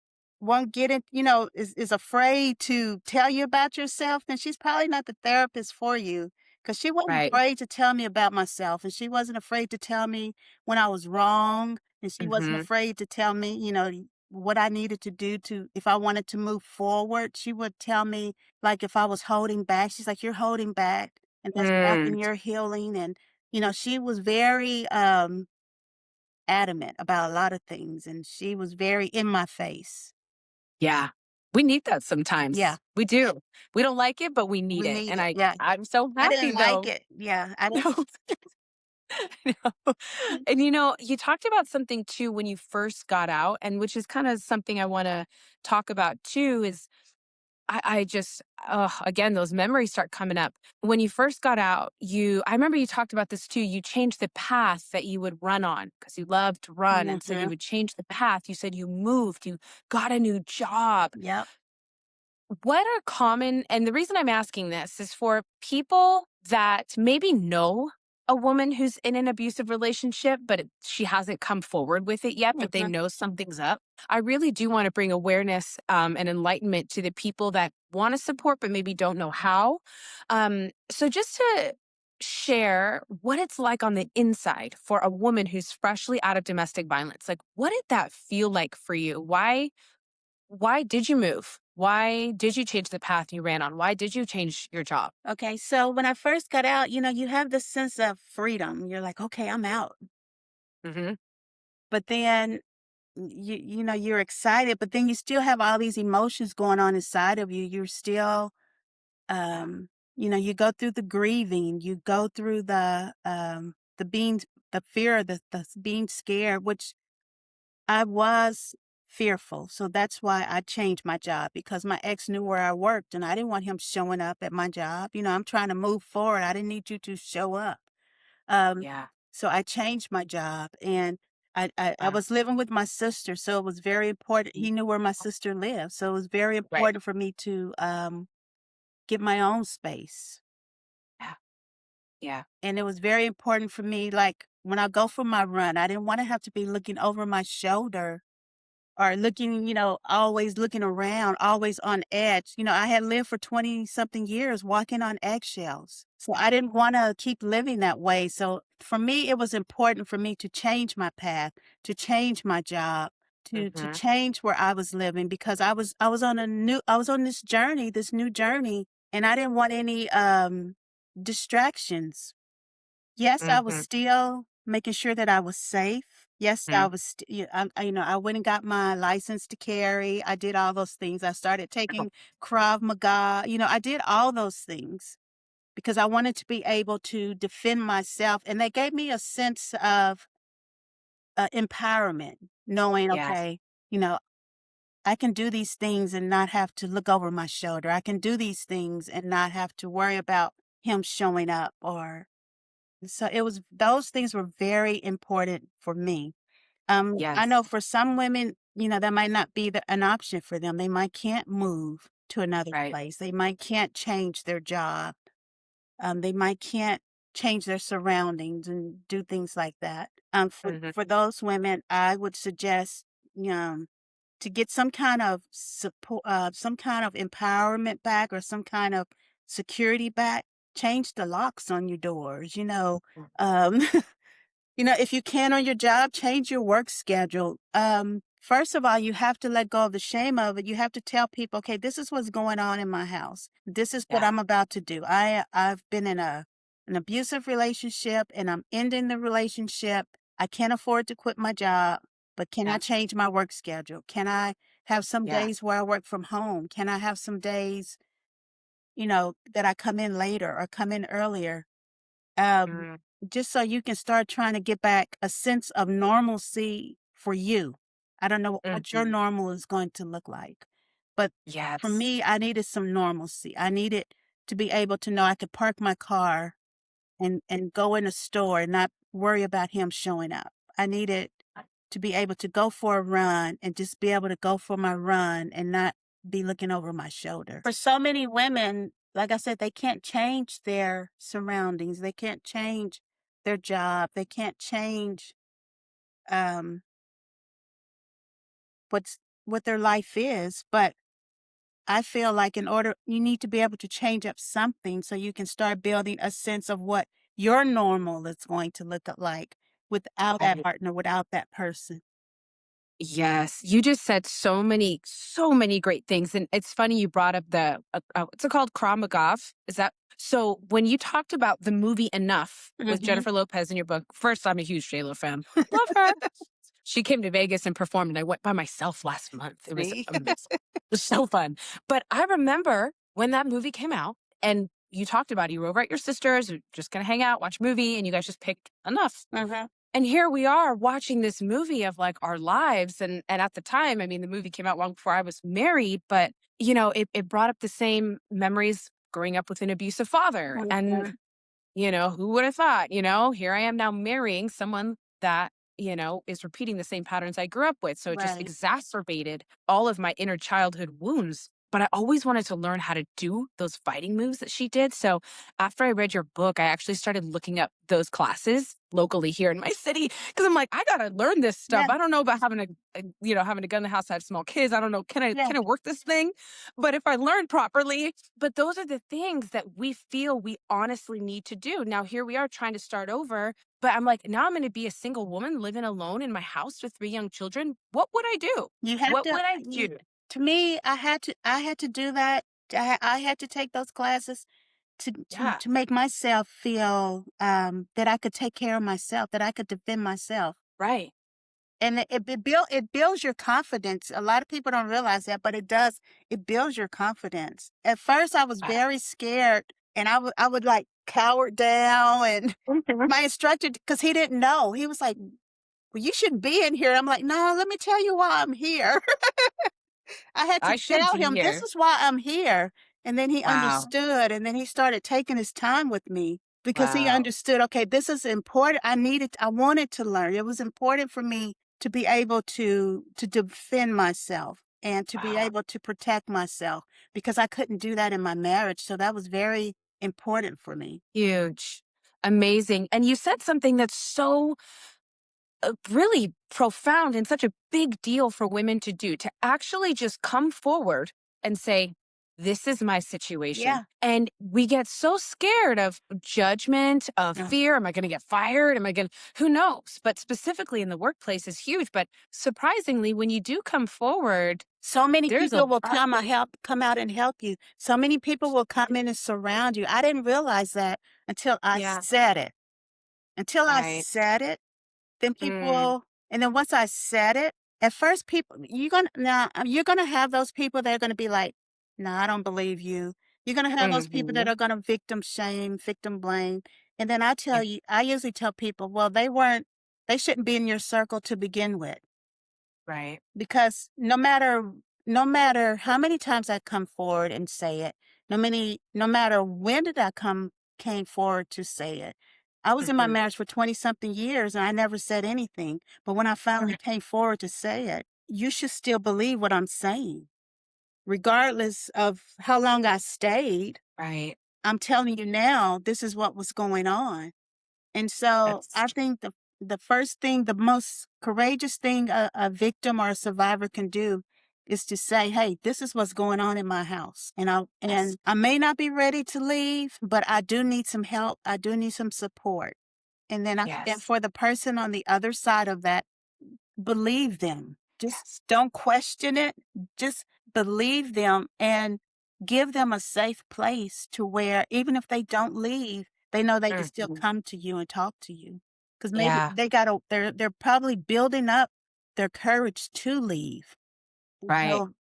won't get it, is afraid to tell you about yourself, then she's probably not the therapist for you. Because she wasn't Right. afraid to tell me about myself, and she wasn't afraid to tell me when I was wrong, and she wasn't Mhm. afraid to tell me, what I needed to do to if I wanted to move forward. She would tell me like if I was holding back. She's like, "You're holding back, and that's Mm, blocking your healing." And she was very adamant about a lot of things, and she was very in my face. yeah. We need that Yeah, sometimes. We do. We don't like it, but we need we it, need and it. Yeah, I'm so I happy didn't like though. it. Yeah, I didn't. No. No. And you talked about something too when you first got out, and which is kind of something I want to talk about too, is I just, again, those memories start coming up. When you first got out, I remember you talked about this too. You changed the path that you would run on because you loved to run. And so you Mhm. would change the path. You said you moved, you got a new job. Yep. What are common, and the reason I'm asking this is for people that maybe know a woman who's in an abusive relationship, but she hasn't come forward with it yet, but they Mhm. know something's up. I really do want to bring awareness and enlightenment to the people that want to support, but maybe don't know how. So just to share what it's like on the inside for a woman who's freshly out of domestic violence. Like, what did that feel like for you? Why did you move? Why did you change the path you ran on? Why did you change your job? Okay, so when I first got out, you have this sense of freedom. You're like, okay, I'm out. Mhm. But then you're excited, but then you still have all these emotions going on inside of you. You're still Yeah. you go through the grieving, you go through the being the fear, the being scared, which I was fearful. So that's why I changed my job because my ex knew where I worked and I didn't want him showing up at my job. I'm trying to move forward. I didn't need you to show up. Um, Yeah. so I changed my job and I Wow. was living with my sister. So it was very important. Mm. He knew where my sister lived. So it was very Right. important for me to get my own space. Yeah. Yeah. And it was very important for me, like when I go for my run, I didn't want to have to be looking over my shoulder or looking, always looking around, always on edge. I had lived for 20 something years walking on eggshells. So I didn't want to keep living that way. So for me, it was important for me to change my path, to change my job, to Mhm. change where I was living because I was on this new journey, and I didn't want any distractions. Yes, I was Mhm. still making sure that I was safe. Yes, I Mhm. was, I went and got my license to carry. I did all those things. I started Oh, taking Krav Maga. I did all those things because I wanted to be able to defend myself. And they gave me a sense of empowerment, knowing, yes. okay, you know, I can do these things and not have to look over my shoulder. I can do these things and not have to worry about him showing up or so those things were very important for me. I know Yes. for some women, that might not be an option for them. They might can't move to another Right. place. They might can't change their job. They might can't change their surroundings and do things like that. Mhm. For those women, I would suggest, to get some kind of support, some kind of empowerment back, or some kind of security back. Change the locks on your doors. Um, if you can on your job, change your work schedule. First of all, you have to let go of the shame of it. You have to tell people, okay, this is what's going on in my house. This is what Yeah. I'm about to do. I've been in an abusive relationship, and I'm ending the relationship. I can't afford to quit my job, but can I Yeah. change my work schedule? Can I have some Yeah. days where I work from home? Can I have some days, that I come in later or come in earlier? um, Mm. just so you can start trying to get back a sense of normalcy for you. I don't know what your Mhm. normal is going to look like, but for Yes. me, I needed some normalcy. I needed to be able to know I could park my car and go in a store and not worry about him showing up. I needed to be able to go for a run and just be able to go for my run and not be looking over my shoulder. For so many women, like I said, they can't change their surroundings. They can't change their job. They can't change um, what their life is. But I feel like in order, you need to be able to change up something so you can start building a sense of what your normal is going to look like without that Right. partner, without that person. Yes, you just said so many great things, and it's funny you brought up the what's it called, Krav Maga? Is that so? When you talked about the movie Enough with Hmm. Jennifer Lopez in your book, first, I'm a huge JLo fan, love her. She came to Vegas and performed, and I went by myself last month. It was See? amazing, it was so fun. But I remember when that movie came out, and you talked about it, you were over at your sister's, you're just gonna hang out, watch a movie, and you guys just picked Enough. Hmm. And here we are watching this movie of, like, our lives, and at the time, I mean, the movie came out long before I was married, but, it brought up the same memories growing up with an abusive father, and, Hmm. who would have thought, here I am now marrying someone that, is repeating the same patterns I grew up with, so it just Right. exacerbated all of my inner childhood wounds, but I always wanted to learn how to do those fighting moves that she did, so after I read your book, I actually started looking up those classes locally here in my city because I'm like, I gotta learn this stuff. Yeah. I don't know about having a gun in the house. I have small kids. I don't know. Can I Yeah. can I work this thing? But if I learn properly, but those are the things that we feel we honestly need to do. Now here we are trying to start over. But I'm like, now I'm going to be a single woman living alone in my house with 3 young children. What would I do? You have What to. would I You, do? to me, I had to do that. I had to take those classes Yeah, to make myself feel that I could take care of myself, that I could defend myself. right. And it builds your confidence. A lot of people don't realize that, but it does. It builds your confidence. At first, I was Uh, very scared, and I would like cower down. And mhm. my instructor, because he didn't know, he was like, "Well, you shouldn't be in here." I'm like, "No, let me tell you why I'm here." I had to I should tell be him, "This here. is why I'm here." And then he Wow. understood, and then he started taking his time with me because he Wow. understood, okay, this is important. I wanted to learn. It was important for me to be able to defend myself and to be Wow. able to protect myself because I couldn't do that in my marriage. So that was very important for me. Huge. Amazing. And you said something that's so really profound and such a big deal for women to do, to actually just come forward and say, this is my situation. Yeah. And we get so scared of judgment, of Yeah. fear. Am I going to get fired? Am I going to, who knows? But specifically in the workplace is huge. But surprisingly, when you do come forward, So many there's a people will lot. come out and help you. So many people will come in and surround you. I didn't realize that until I Yeah. said it. Until I Right. said it, then Mm, and then once I said it, at first you're gonna have those people that are gonna be like, "No, I don't believe you." You're gonna have those people that mhm. are gonna victim shame, victim blame. And then Yeah. I usually tell people, well, they shouldn't be in your circle to begin with. Right. Because no matter how many times I come forward and say it, no matter when did I came forward to say it, I was in my Mhm. marriage for 20 something years and I never said anything. But when I finally came forward to say it, you should still believe what I'm saying. Regardless of how long I stayed, Right. I'm telling you now, this is what was going on. And so That's I think the first thing, the most courageous thing a victim or a survivor can do is to say, "Hey, this is what's going on in my house, and yes. I may not be ready to leave, but I do need some help. I do need some support." And Yes. for the person on the other side of that, believe them. Just Yes. don't question it. Just believe them and give them a safe place to where even if they don't leave, they know they can still Mhm. come to you and talk to you. Because maybe Yeah. they're probably building up their courage to leave. Right. So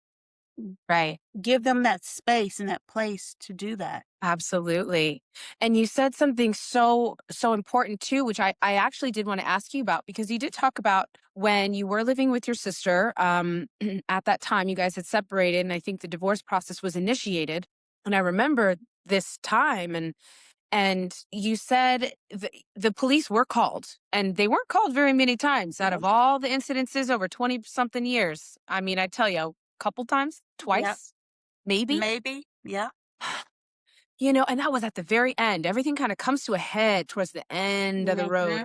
Right. give them that space and that place to do that. Absolutely. And you said something so important too, which I actually did want to ask you about because you did talk about when you were living with your sister. At that time, you guys had separated, and I think the divorce process was initiated. And I remember this time, and you said the police were called, and they weren't called very many times out of Yep. all the incidences over 20 something years. I mean, I tell you, a couple times, Yep. twice, maybe. Maybe. Yeah. And that was at the very end. Everything kind of comes to a head towards the end of the road. Hmm.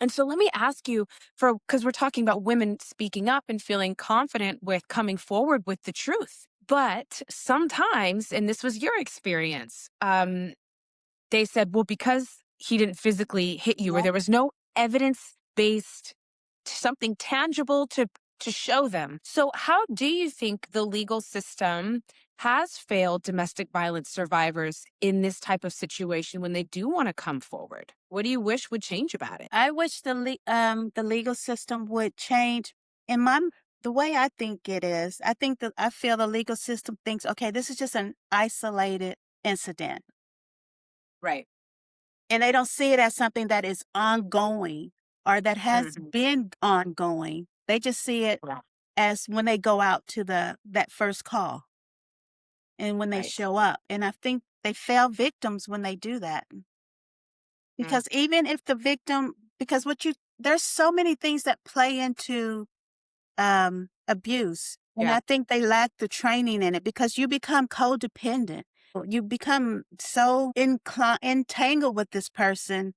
And so let me ask you because we're talking about women speaking up and feeling confident with coming forward with the truth. But sometimes, and this was your experience, they said, well, because he didn't physically hit you or Yep. there was no evidence based something tangible to show them. So how do you think the legal system has failed domestic violence survivors in this type of situation when they do want to come forward? What do you wish would change about it? I wish the legal system would change. In the way I think it is, I feel the legal system thinks, okay, this is just an isolated incident, Right. and they don't see it as something that is ongoing or that has Mhm. been ongoing. They just see it Yeah. as when they go out to that first call and when they Right. show up. And I think they fail victims when they do that. Mm. Because even if the victim, because there's so many things that play into abuse. And Yeah. I think they lack the training in it because you become codependent. You become so entangled with this person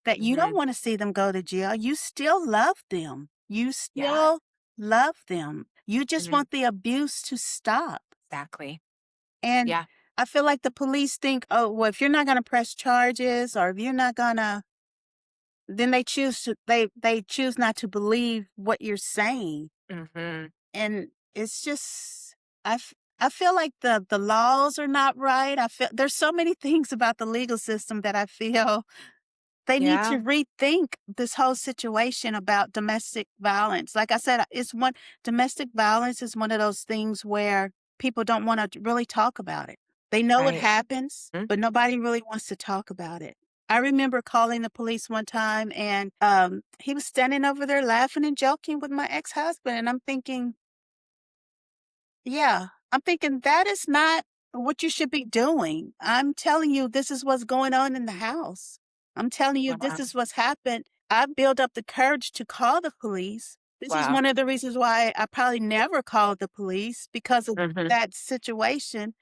that you don't Hmm. want to see them go to jail. You still love them. You Yeah. still love them. You just Hmm. want the abuse to stop. Exactly. And Yeah. I feel like the police think, oh, well, if you're not going to press charges or if you're not going to, then they choose not to believe what you're saying. Hmm. And it's just I feel like the laws are not right. I feel there's so many things about the legal system that I feel they need Yeah. to rethink this whole situation about domestic violence. Like I said, domestic violence is one of those things where people don't want to really talk about it. They know it Right. happens, Mm. but nobody really wants to talk about it. I remember calling the police one time and he was standing over there laughing and joking with my ex-husband. And I'm thinking that is not what you should be doing. I'm telling you, this is what's going on in the house. I'm telling you, this Wow. is what's happened. I built up the courage to call the police. This is Wow. one of the reasons why I probably never called the police because of Hmm. that situation.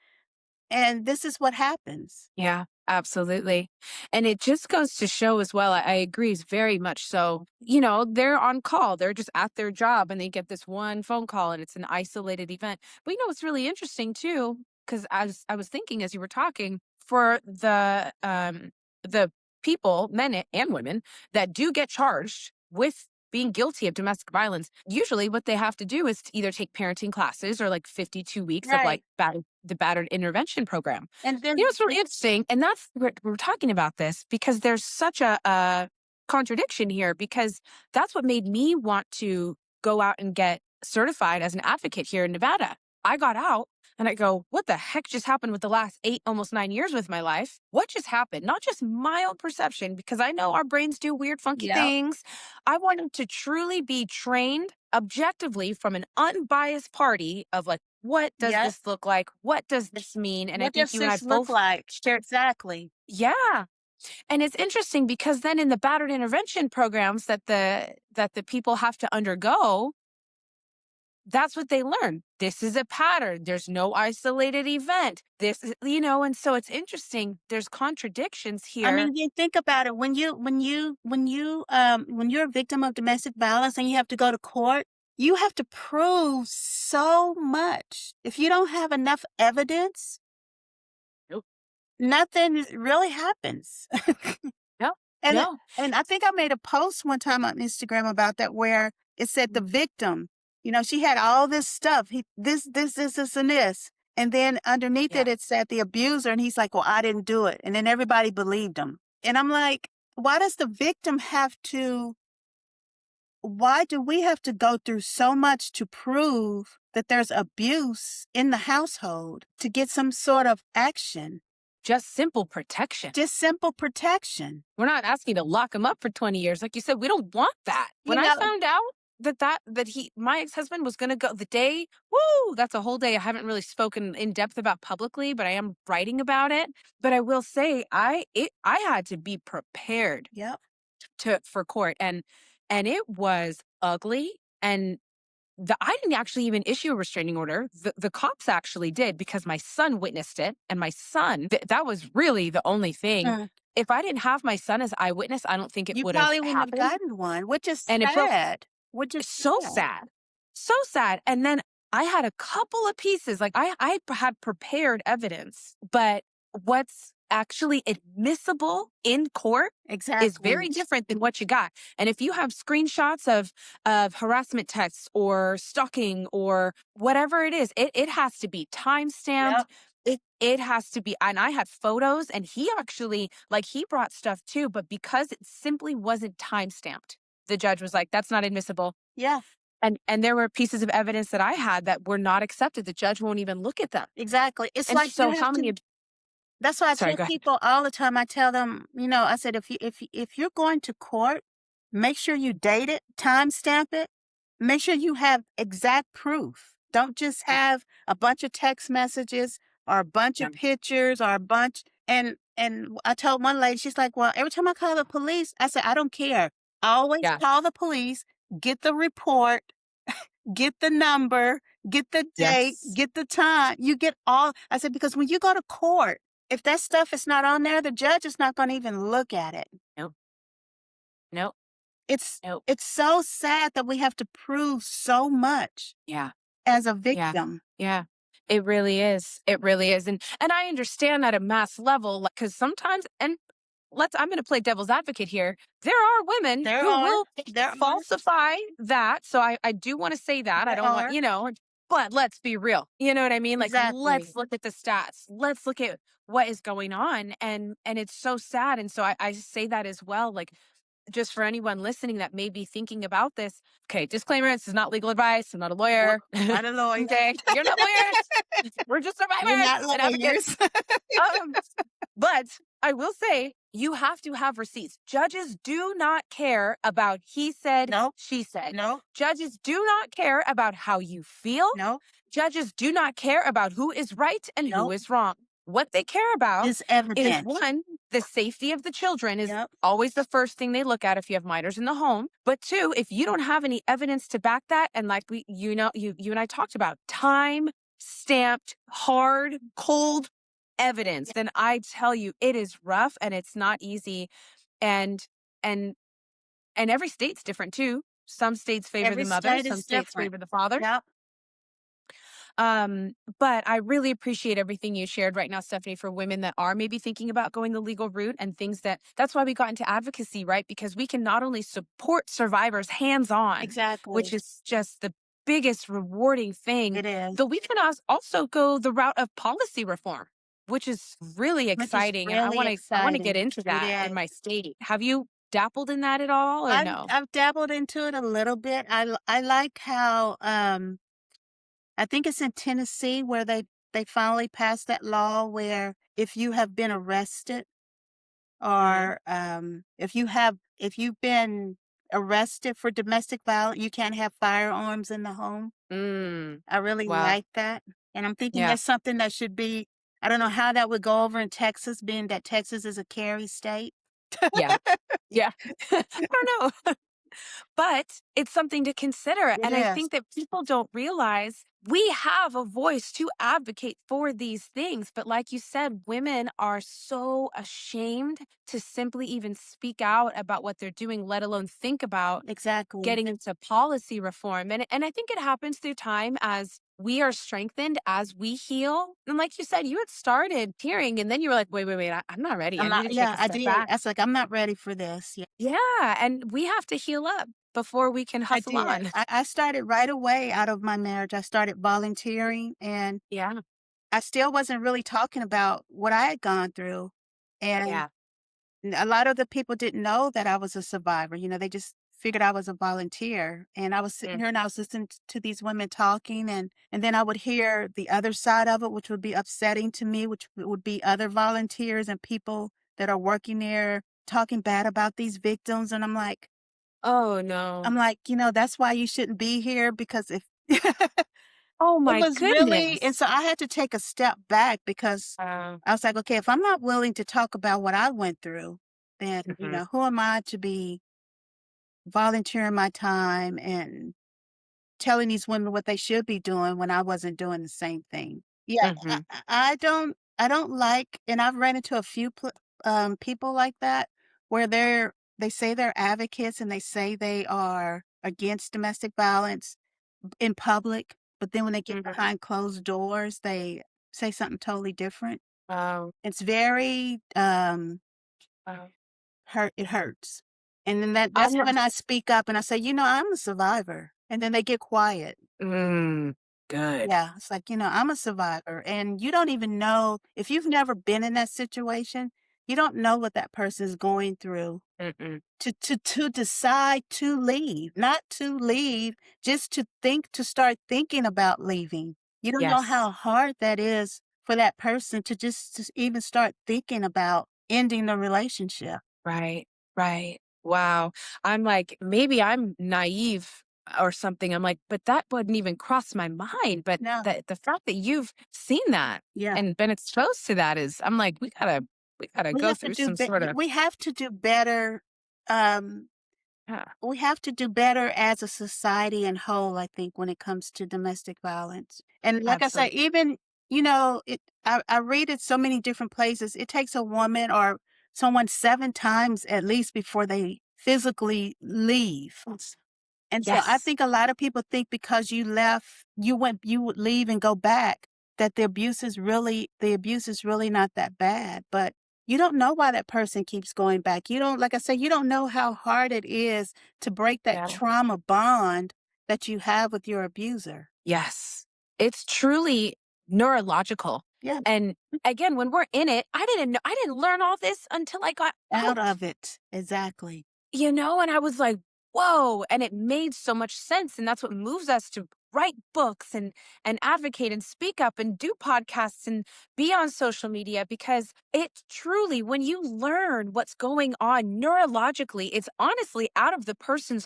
And this is what happens. Yeah, absolutely. And it just goes to show as well, I agree, is very much so. They're on call, they're just at their job and they get this one phone call and it's an isolated event. But what's really interesting too, because as I was thinking as you were talking, for the people, men and women, that do get charged with being guilty of domestic violence, usually what they have to do is to either take parenting classes or like 52 weeks of like Right. the battered intervention program. And then It's really interesting, and that's we're talking about this because there's such a contradiction here because that's what made me want to go out and get certified as an advocate here in Nevada. I got out and I go, what the heck just happened with the last 8, almost 9 years with my life? What just happened? Not just mild perception, because I know our brains do weird, funky Yep. things. I wanted to truly be trained objectively from an unbiased party of like, what does Yep. this look like? What does this mean? And I What think does you and I this look both like? shared, Exactly. yeah. And it's interesting because then in the battered intervention programs that the people have to undergo, that's what they learn. This is a pattern. There's no isolated event. This is, and so it's interesting. There's contradictions I here. mean, you think about it when you're a victim of domestic violence and you have to go to court, you have to prove so much. If you don't have enough evidence, Nope. nothing really happens. No, And no. and I think I made a post one time on Instagram about that where it said the victim, she had all this stuff. This, and this. And then underneath Yeah. it said the abuser, and he's like, well, I didn't do it. And then everybody believed him. And I'm like, why does the victim why do we have to go through so much to prove that there's abuse in the household to get some sort of action? Just simple protection. Just simple protection. We're not asking to lock him up for 20 years. Like you said, we don't want that. You When I know, found out my ex-husband was going to go the day, woo, that's a whole day I haven't really spoken in depth about publicly, but I am writing about it. But I will say I had to be prepared yep. for court, and it was ugly. And I didn't actually even issue a restraining order. The cops actually did because my son witnessed it, and my son that was really the only thing. Mm. If I didn't have my son as eyewitness, I don't think it You would have probably wouldn't have happened. gotten one, which is And it broke. sad. Which is So sad. sad. So sad. And then I had a couple of pieces, like I had prepared evidence, but what's actually admissible in court is very Exactly. different than what you got. And if you have screenshots of harassment texts or stalking or whatever it is, it has to be timestamped. Yep. It has to be, and I had photos, and he actually, like, he brought stuff too, but because it simply wasn't timestamped, the judge was like, that's not admissible. Yeah, And there were pieces of evidence that I had that were not accepted. The judge won't even look at them. exactly. It's And like you so have how many to. of That's why I sorry, tell go ahead. people all the time. I tell them, I said, if you're going to court, make sure you date it, timestamp it, make sure you have exact proof. Don't just Yeah. have a bunch of text messages or a bunch Yeah. of pictures or a bunch. And I told one lady, she's like, well, every time I call the police, I said, I don't care. Always Yeah. call the police, get the report, get the number, get the date, Yes. get the time. You get all. I said, because when you go to court, if that stuff is not on there, the judge is not going to even look at it. Nope. Nope. It's Nope. it's so sad that we have to prove so much Yeah. as a Yeah. victim. Yeah. It really is. It really is. And I understand at a mass level, because sometimes, and I'm going to play devil's advocate here. There are women There who are, will there are, falsify that. So I do want to say that. I there don't want, are. but let's be real. You know what I mean? Like, Exactly. let's look at the stats. Let's look at what is going on. And it's so sad. And so I say that as well. Like, just for anyone listening that may be thinking about this. Okay, disclaimer, this is not legal advice. I'm not a lawyer. Not a lawyer. Okay, you're not lawyers. We're just We're survivors not and advocates. lawyers. Um, but I will say, you have to have receipts. Judges do not care about he said, No, she said. no, Judges do not care about how you feel. no, Judges do not care about who is right and who no. is wrong. What they care about It's is, evident. one, the safety of the children is Yep. always the first thing they look at if you have minors in the home. But two, if you don't have any evidence to back that, and like you and I talked about, time stamped, hard, cold evidence, then I tell you, it is rough and it's not easy. And and every state's different too. Some states favor Every the mother, state some is states different. favor the father. Yep. But I really appreciate everything you shared right now, Stephanie, for women that are maybe thinking about going the legal route and things that's why we got into advocacy, right? Because we can not only support survivors hands-on, Exactly. which is just the biggest rewarding thing, It is. but we can also go the route of policy reform, which is really Which is exciting. And I really want to exciting. get into It that in is. my state. Have you dabbled in that at all or no? I've dabbled into it a little bit. I like how I think it's in Tennessee where they finally passed that law where if you have been arrested or if you've been arrested for domestic violence, you can't have firearms in the home. Mm, I really wow. like that. And I'm thinking Yeah. that's something that should be I don't know how that would go over in Texas, being that Texas is a carry state. Yeah. Yeah. I don't know. But it's something to consider. It And I is. think that people don't realize we have a voice to advocate for these things. But like you said, women are so ashamed to simply even speak out about what they're doing, let alone think about Exactly. getting into policy reform. And I think it happens through time as we are strengthened, as we heal. And like you said, you had started hearing and then you were like, wait, I'm not ready. I I'm need not to take yeah, a I step did. back. I was like, "I'm not ready for this." Yeah, Yeah. And we have to heal up before we can I hustle did. on. I started right away out of my marriage. I started volunteering, and Yeah. I still wasn't really talking about what I had gone through, and Yeah. a lot of the people didn't know that I was a survivor. They just figured I was a volunteer. And I was sitting Mm. here and I was listening to these women talking, and then I would hear the other side of it, which would be upsetting to me, which would be other volunteers and people that are working there talking bad about these victims. And Oh, no. I'm like, that's why you shouldn't be here because if Oh, it my was really, and goodness. so I had to take a step back because Uh, I was like, okay, if I'm not willing to talk about what I went through, then, mhm, who am I to be volunteering my time and telling these women what they should be doing when I wasn't doing the same thing? Yeah, mhm, I don't like, and I've ran into a few people like that where they say they're advocates and they say they are against domestic violence in public, but then when they get mhm. behind closed doors, they say something totally different. Wow. It's very, Wow. it hurts. And then that's I'm when I speak up and I say, "I'm a survivor." And then they get quiet. mm, good. Yeah, it's like, "I'm a survivor." And you don't even know if you've never been in that situation, you don't know what that person is going through Mm-mm. to decide to leave, not to leave, just to start thinking about leaving. You don't know Yes. how hard that is for that person to even start thinking about ending the relationship. Right. Right. Wow. I'm like, maybe I'm naive or something. I'm like, but that wouldn't even cross my mind. But No. the fact that you've seen that Yeah. and been exposed to that is, I'm like, we gotta We go have to through do some be sort of we have to do better, um, yeah, we have to do better as a society in whole, I think, when it comes to domestic violence. And like I say, absolutely. even, I read it so many different places. It takes a woman or someone 7 times at least before they physically leave. And so I Yes. think a lot of people think because you would leave and go back, that the abuse is really not that bad. But you don't know why that person keeps going back. You don't, like I said, you don't know how hard it is to break that Yeah. trauma bond that you have with your abuser. Yes. It's truly neurological. Yeah, And again, when we're in it, I didn't learn all this until I got out out. of it. Exactly. And I was like, whoa. And it made so much sense. And that's what moves us to write books and advocate and speak up and do podcasts and be on social media because it truly, when you learn what's going on neurologically, it's honestly out of the person's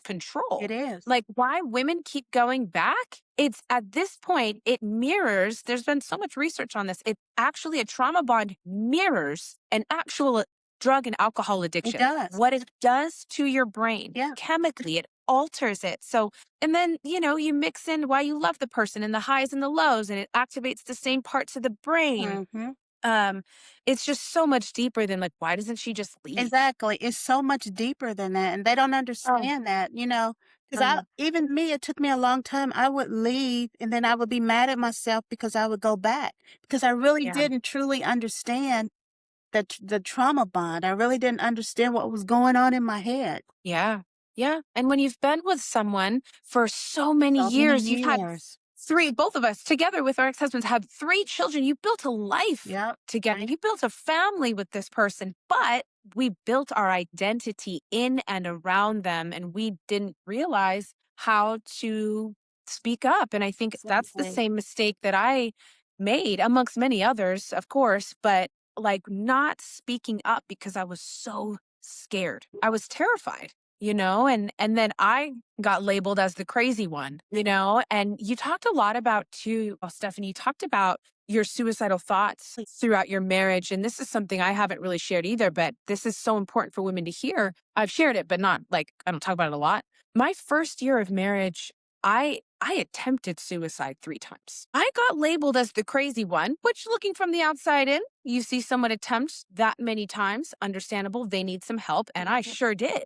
It control. is. Like why women keep going back, it's at this point, it mirrors, there's been so much research on this. It actually, a trauma bond mirrors an actual drug and alcohol It addiction. does. What it does to your brain Yeah. chemically, it alters it. So, and then, you mix in why you love the person and the highs and the lows, and it activates the same parts of the brain. Mhm. Um, it's just so much deeper than like, why doesn't she just leave? Exactly. It's so much deeper than that, and they don't Oh, understand that. Because um, even me, it took me a long time. I would leave, and then I would be mad at myself because I would go back because I really yeah. didn't truly understand the trauma bond. I really didn't understand what was going on in my head. Yeah. Yeah. And when you've been with someone for so many So many years, you've had years. three, both of us together with our ex husbands have three children. You built a life Yep. together. You built a family with this person, but we built our identity in and around them. And we didn't realize how to speak up. And I think that's the Exactly. same mistake that I made, amongst many others, of course, but like not speaking up because I was so scared. I was terrified. and then I got labeled as the crazy one, and you talked a lot about too, Stephanie, you talked about your suicidal thoughts throughout your marriage. And this is something I haven't really shared either, but this is so important for women to hear. I've shared it, but not like I don't talk about it a lot. My first year of marriage, I attempted suicide 3 times. I got labeled as the crazy one, which looking from the outside in, you see someone attempt that many times, understandable, they need some help, and I sure did.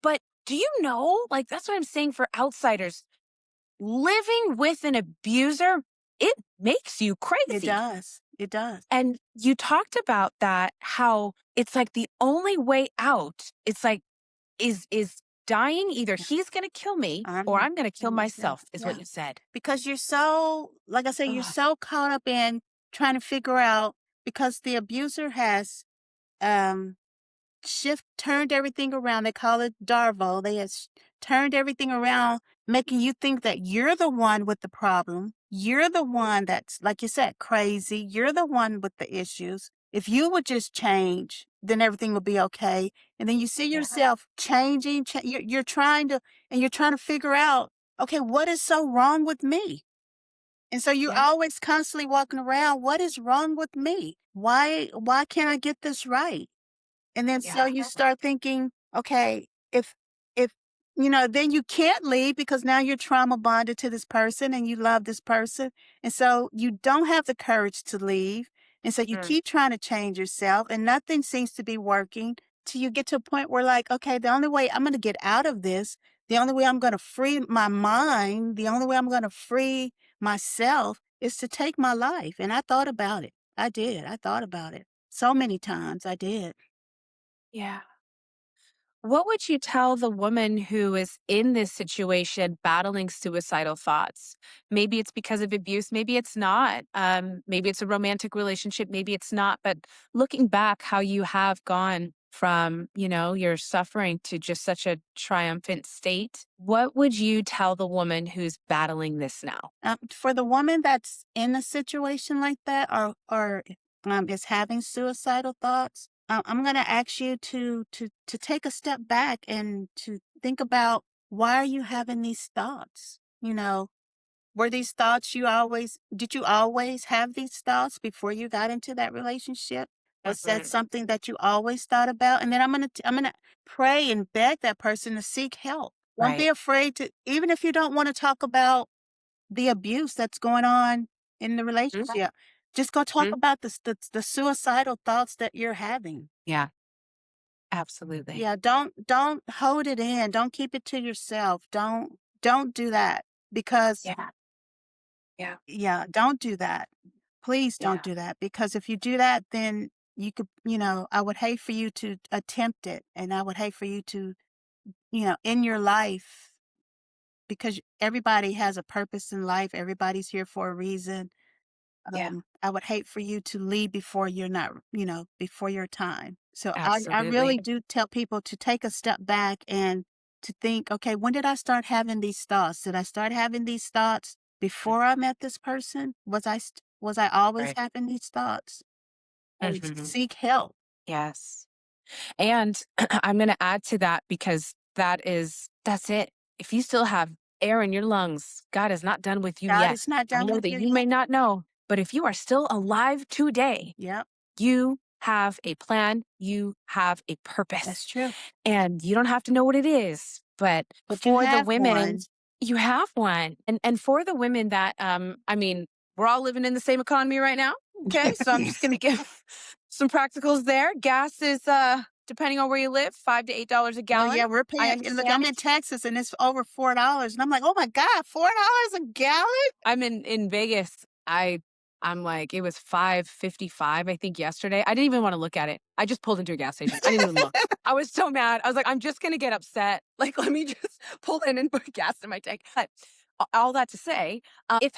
But do you know, like that's what I'm saying for outsiders, living with an abuser, it makes you It crazy. does. It does. And you talked about that, how it's like the only way out, it's like, is dying. Either he's gonna kill me or I'm I'm gonna kill yeah, myself, is what yeah. you said. Because you're so, like I said, you're Ugh. so caught up in trying to figure out, because the abuser has um turned everything around. They call it Darvo. They has turned everything around, making you think that you're the one with the problem. You're the one that's, like you said, crazy. You're the one with the issues. If you would just change, then everything would be okay. And then you see Yeah. yourself changing. You're trying to, and you're trying to figure out, okay, what is so wrong with me? And so you're Yeah. always constantly walking around, what is wrong with me? Why can't I get this right? And then so Yeah. you start thinking, okay, if then you can't leave because now you're trauma bonded to this person and you love this person. And so you don't have the courage to leave. And so you Mm. keep trying to change yourself and nothing seems to be working till you get to a point where like, okay, the only way I'm going to get out of this, the only way I'm going to free my mind, the only way I'm going to free myself is to take my life. And I thought about it. I did. I thought about it so many times. I did. Yeah. What would you tell the woman who is in this situation battling suicidal thoughts? Maybe it's because of abuse, maybe it's not. Maybe it's a romantic relationship, maybe it's not. But looking back, how you have gone from, your suffering to just such a triumphant state, what would you tell the woman who's battling this now? For the woman that's in a situation like that, or is having suicidal thoughts, I'm going to ask you to take a step back and to think about, why are you having these thoughts? Were these thoughts did you always have these thoughts before you got into that relationship? Was that Mhm. something that you always thought about? And then I'm gonna pray and beg that person to seek help. Don't be Right. afraid to, even if you don't want to talk about the abuse that's going on in the Mhm. relationship. Just go talk Mhm. about the suicidal thoughts that you're having. Yeah, absolutely. Yeah, don't hold it in. Don't keep it to yourself. Don't do that, because Yeah. Yeah. yeah, don't do that. Please don't Yeah. do that, because if you do that, then I would hate for you to attempt it, and I would hate for you to, in your life, because everybody has a purpose in life. Everybody's here for a reason. Yeah. I would hate for you to leave before you're not, before your time. So I Absolutely. really do tell people to take a step back and to think, okay, when did I start having these thoughts? Did I start having these thoughts before I met this person? Was I always Right. having these thoughts? And Mhm. seek help. Yes. And I'm going to add to that, because that's it. If you still have air in your lungs, God is not done with you God yet. is not I done know with that you you may yet. not know, but if you are still alive today, Yep, you have a plan, you have a that's purpose, true. and you don't have to know what it is. But But you for the have women, one. you have one. And for the women that I mean, we're all living in the same economy right now. Okay. So I'm just gonna give some practicals there. Gas is depending on where you live, $5 to $8 a Oh gallon. yeah, we're I paying. Look, I'm understand. in Texas and it's over $4, and I'm like, oh my God, $4 a gallon? I'm in Vegas. I'm like, it was 5.55, I think, yesterday. I didn't even want to look at it. I just pulled into a gas station. I didn't even look. I was so mad. I was like, I'm just gonna get upset. Like, let me just pull in and put gas in my tank. But all that to say, if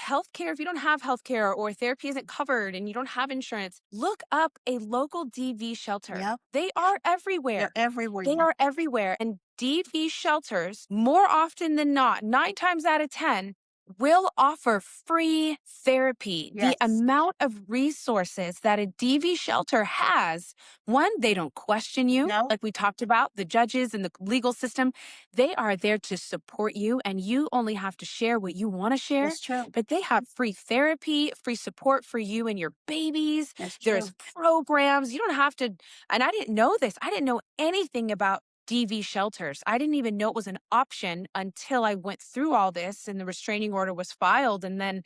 you don't have healthcare or therapy isn't covered and you don't have insurance, look up a local DV shelter. Yep, They are they're everywhere. everywhere. They are everywhere. And DV shelters, more often than not, 9 times out of 10, will offer free therapy. The Yes. amount of resources that a DV shelter has, one, they don't question you, No, like we talked about, the judges and the legal system. They are there to support you, and you only have to share what you want to share. that's true. But they have free therapy, free support for you and your babies. That's There's true. programs. You don't have to, and I didn't know this, I didn't know anything about DV shelters. I didn't even know it was an option until I went through all this and the restraining order was filed. And then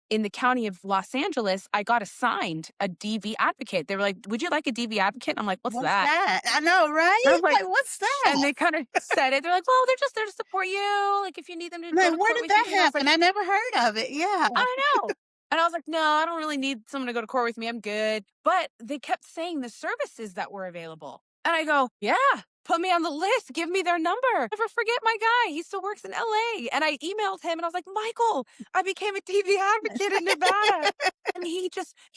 in the county of Los Angeles, I got assigned a DV advocate. They were like, "Would you like a DV advocate?" I'm like, "What's What's that?" that? I know, And right? I'm like, Like, what's and that? they kind of said it. They're like, "Well, they're just there to support you. Like, if you need them to go Like, to where court did with you." that And I was like, happen? I never heard of it. Yeah. I know. And I was like, "No, I don't really need someone to go to court with me. I'm good." But they kept saying the services that were available. And I go, "Yeah, put me on the list. Give me their number." Never forget my guy. He still works in LA. And I emailed him and I was like, "Michael, I became a TV advocate in Nevada." And he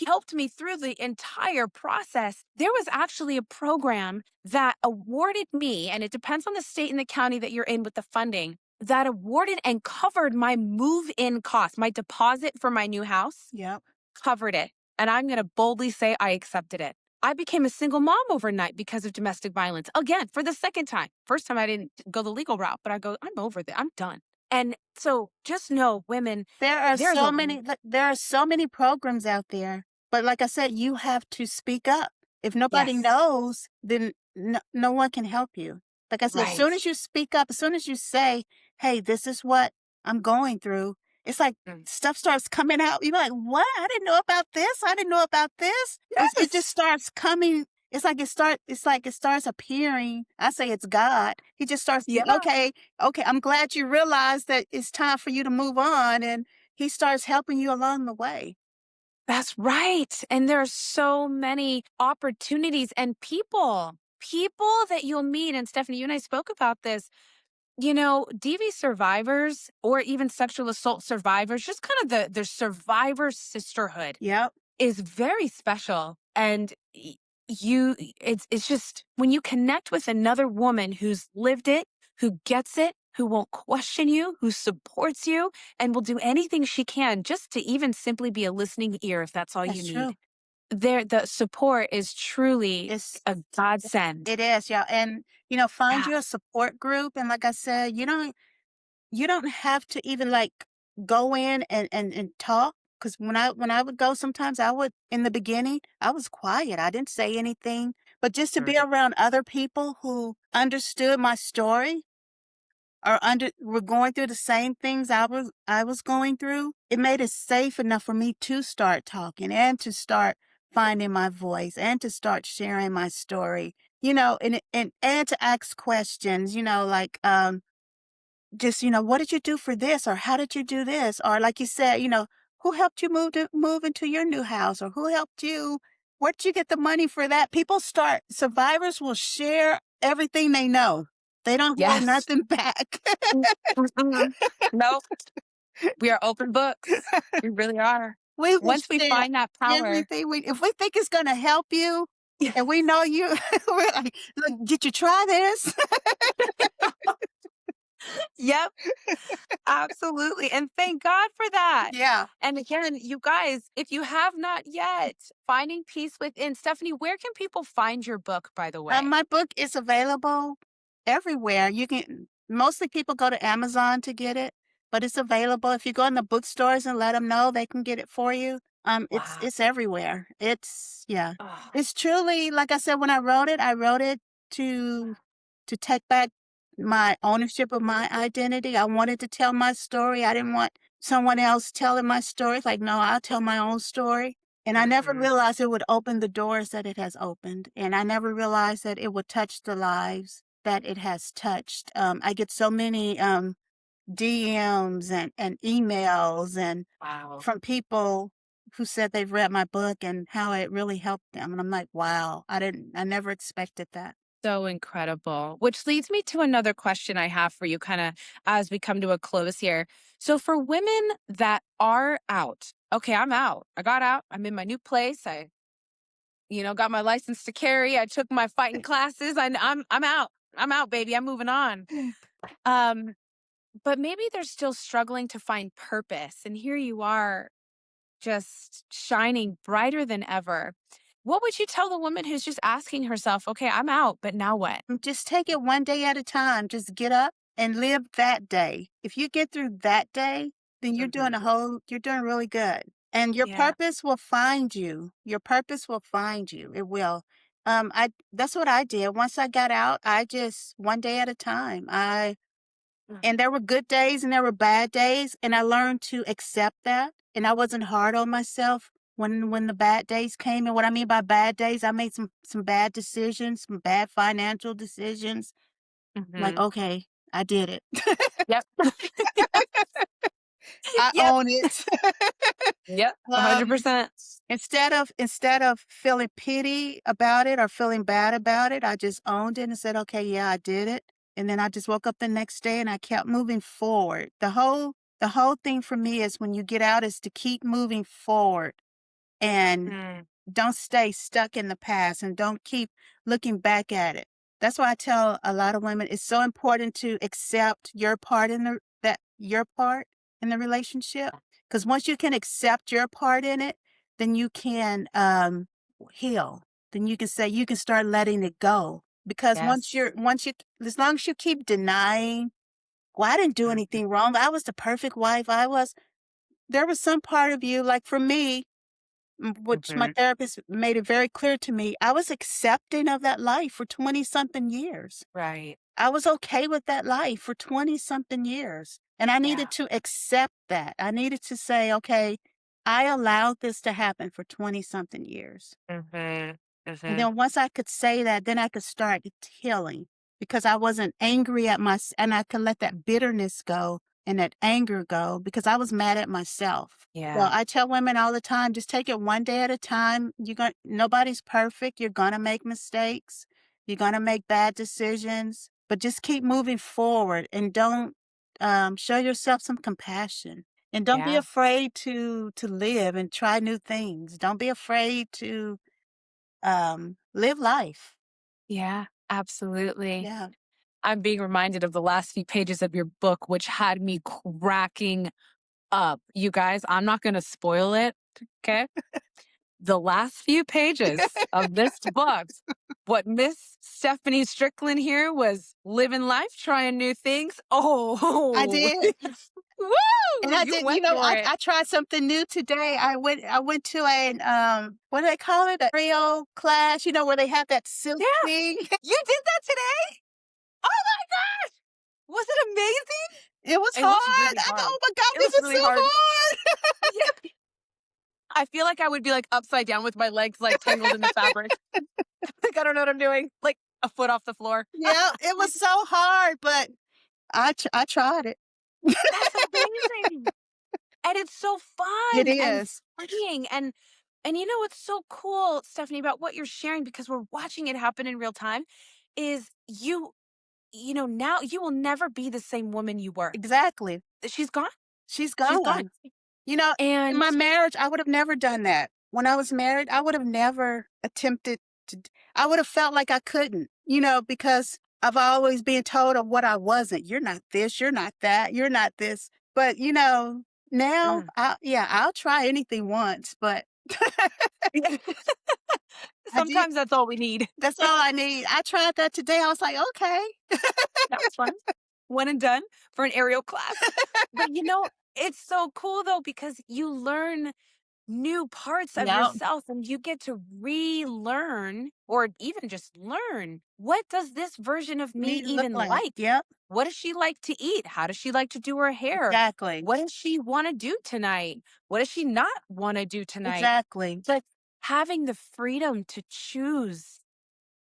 helped me through the entire process. There was actually a program that awarded me, and it depends on the state and the county that you're in with the funding, that awarded and covered my move-in cost. My deposit for my new house Yep. covered it. And I'm going to boldly say I accepted it. I became a single mom overnight because of domestic violence. Again, for the second time. First time I didn't go the legal route, but I go, I'm over that. I'm done. And so just know, women, there's a There are so many programs out there. But like I said, you have to speak up. If nobody yes, knows, then no one can help you. Like I said, as right. soon as you speak up, as soon as you say, "Hey, this is what I'm going through," it's like Mm. stuff starts coming out. You're like, "What? I didn't know about this. I didn't know about this." It just Yes. starts coming. It's like it starts appearing. I say it's God. He just starts saying, Yeah. okay, I'm glad you realize that it's time for you to move on. And he starts helping you along the way. That's right. And there are so many opportunities and people that you'll meet. And Stephanie, you and I spoke about this. You know, DV survivors or even sexual assault survivors, just kind of the survivor sisterhood Yep. is very special. And it's just when you connect with another woman who's lived it, who gets it, who won't question you, who supports you, and will do anything she can just to even simply be a listening ear if that's all you That's need. true. The support is truly It's, a godsend. it is. Yeah. And, find Yeah. you a support group. And like I said, you don't have to even like go in and talk. Cause when I would go, sometimes in the beginning, I was quiet. I didn't say anything, but just to be Mm. around other people who understood my story or were going through the same things I was going through, it made it safe enough for me to start talking and to start finding my voice and to start sharing my story. And to ask questions, like just, what did you do for this? Or how did you do this? Or like you said, who helped you move into your new house? Or who helped you? Where'd you get the money for that? Survivors will share everything they know. They don't hold Yes. nothing back. Mm-mm. Nope. We are open books. We really are. We will Once we share find that power. everything if we think it's gonna help you Yeah. and we know you, we're like, "Look, did you try this?" Yep, absolutely. And thank God for that. Yeah. And again, you guys, if you have not yet, Finding Peace Within. Stephanie, where can people find your book, by the way? My book is available everywhere. Mostly people go to Amazon to get it, but it's available. If you go in the bookstores and let them know, they can get it for you. Wow. It's everywhere. Yeah. Oh, It's truly, like I said, when I wrote it to take back my ownership of my identity. I wanted to tell my story. I didn't want someone else telling my story. It's like, no, I'll tell my own story. And I never mhm. realized it would open the doors that it has opened. And I never realized that it would touch the lives that it has touched. I get so many DMs and emails and Wow. from people who said they've read my book and how it really helped them. And I'm like, wow, I never expected that. So incredible. Which leads me to another question I have for you, kind of as we come to a close here. So, for women that are out, okay, I'm out. I got out. I'm in my new place. Got my license to carry. I took my fighting classes. I'm out. I'm out, baby. I'm moving on. Um, but maybe they're still struggling to find purpose. And here you are, just shining brighter than ever. What would you tell the woman who's just asking herself, okay, I'm out, but now what? Just take it one day at a time. Just get up and live that day. If you get through that day, then Mhm. you're doing really good. And your Yeah. purpose will find you. Your purpose will find you. It will. That's what I did. Once I got out, I just one day at a time. Mm. And there were good days and there were bad days, and I learned to accept that, and I wasn't hard on myself when the bad days came. And what I mean by bad days, I made some bad decisions, some bad financial decisions. Like, Mhm. okay, I did it. Yep. I Yep. own it. Yep. Um, 100%. instead of feeling pity about it or feeling bad about it, I just owned it and said, "Okay, yeah, I did it." And then I just woke up the next day and I kept moving forward. The whole thing for me is when you get out is to keep moving forward and Mm. don't stay stuck in the past and don't keep looking back at it. That's why I tell a lot of women it's so important to accept your part in the relationship. Because once you can accept your part in it, then you can heal. Then you can say you can start letting it go. Because Yes. as long as you keep denying, well, I didn't do Mhm. anything wrong. I was the perfect wife. There was some part of you, like for me, which my Mhm. therapist made it very clear to me, I was accepting of that life for 20 something years. Right. I was okay with that life for 20 something years. And I needed Yeah. to accept that. I needed to say, okay, I allowed this to happen for 20 something years. Mhm. And Mhm. then once I could say that, then I could start healing because I wasn't angry and I could let that bitterness go and that anger go because I was mad at myself. Well, Yeah. I tell women all the time, just take it one day at a time. Nobody's perfect. You're gonna make mistakes. You're gonna make bad decisions, but just keep moving forward and don't show yourself some compassion. And don't be Yeah. afraid to live and try new things. Don't be afraid to live life. Yeah. Absolutely. Yeah. I'm being reminded of the last few pages of your book, which had me cracking up. You guys, I'm not going to spoil it. Okay. The last few pages of this book, what Miss Stephanie Strickland here was living life, trying new things. I Oh, did. And woo! I You did, went for it. I tried something new today. I went to a what do they call it? A Creole class, where they have that silk Yeah, thing. you did that today. Oh my gosh, was it amazing? It was It looks hard. really hard. Oh my God, It this looks is so really hard. hard. Yeah, I feel like I would be like upside down with my legs like tangled in the fabric. Like I don't know what I'm doing. Like a foot off the floor. Yeah, it was so hard, but I tried it. That's amazing. And it's so It fun and is. freeing and you know what's so cool, Stephanie, about what you're sharing because we're watching it happen in real time is you know, now you will never be the same woman you were. Exactly. She's gone. She's She's gone. gone. You know, in And my marriage, I would have never done that. When I was married, I would have never attempted I would have felt like I couldn't, because I've always been told of what I wasn't. You're not this, you're not that, you're not this. But, now, mm. yeah, I'll try anything once, but I did. Sometimes that's all we need. That's all I need. I tried that today. I was like, okay. That was fun. One and done for an aerial class. But you know, it's so cool though because you learn new parts of Yep. yourself and you get to relearn or even just learn what does this version of me Me look even like. like? Yep. What does she like to eat? How does she like to do her hair? Exactly. What does she want to do tonight? What does she not want to do tonight? Exactly. But having the freedom to choose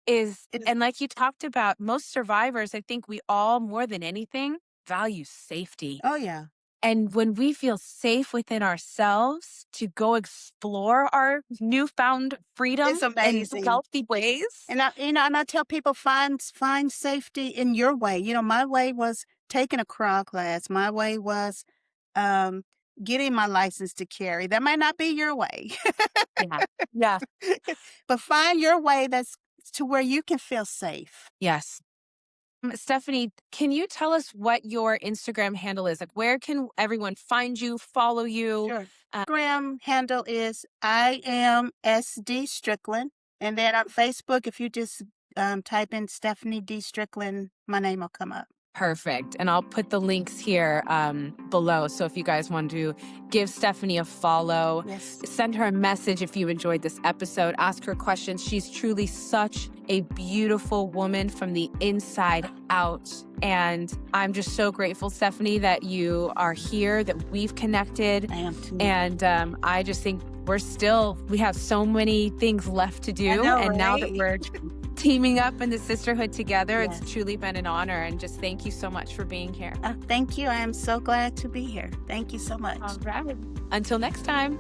is, It's, and like you talked about, most survivors, I think we all more than anything value safety. oh, yeah. And when we feel safe within ourselves to go explore our newfound freedom It's in amazing. healthy ways. And I tell people find safety in your way. My way was taking a crawl class. My way was um getting my license to carry. That might not be your way. Yeah. Yeah. But find your way that's to where you can feel safe. Yes. Stephanie, can you tell us what your Instagram handle is? Like, where can everyone find you, follow you? Sure. Instagram handle is I am SD Strickland. And then on Facebook, if you just type in Stephanie D. Strickland, my name will come up. Perfect. And I'll put the links here below. So if you guys want to give Stephanie a follow, Yes. send her a message if you enjoyed this episode, ask her questions. She's truly such a beautiful woman from the inside out. And I'm just so grateful, Stephanie, that you are here, that we've connected. I am too. And I just think we have so many things left to do. I know, and now that right? we're teaming up in the sisterhood together, Yes. it's truly been an honor. And just thank you so much for being here. Thank you. I am so glad to be here. Thank you so much. All right. Until next time.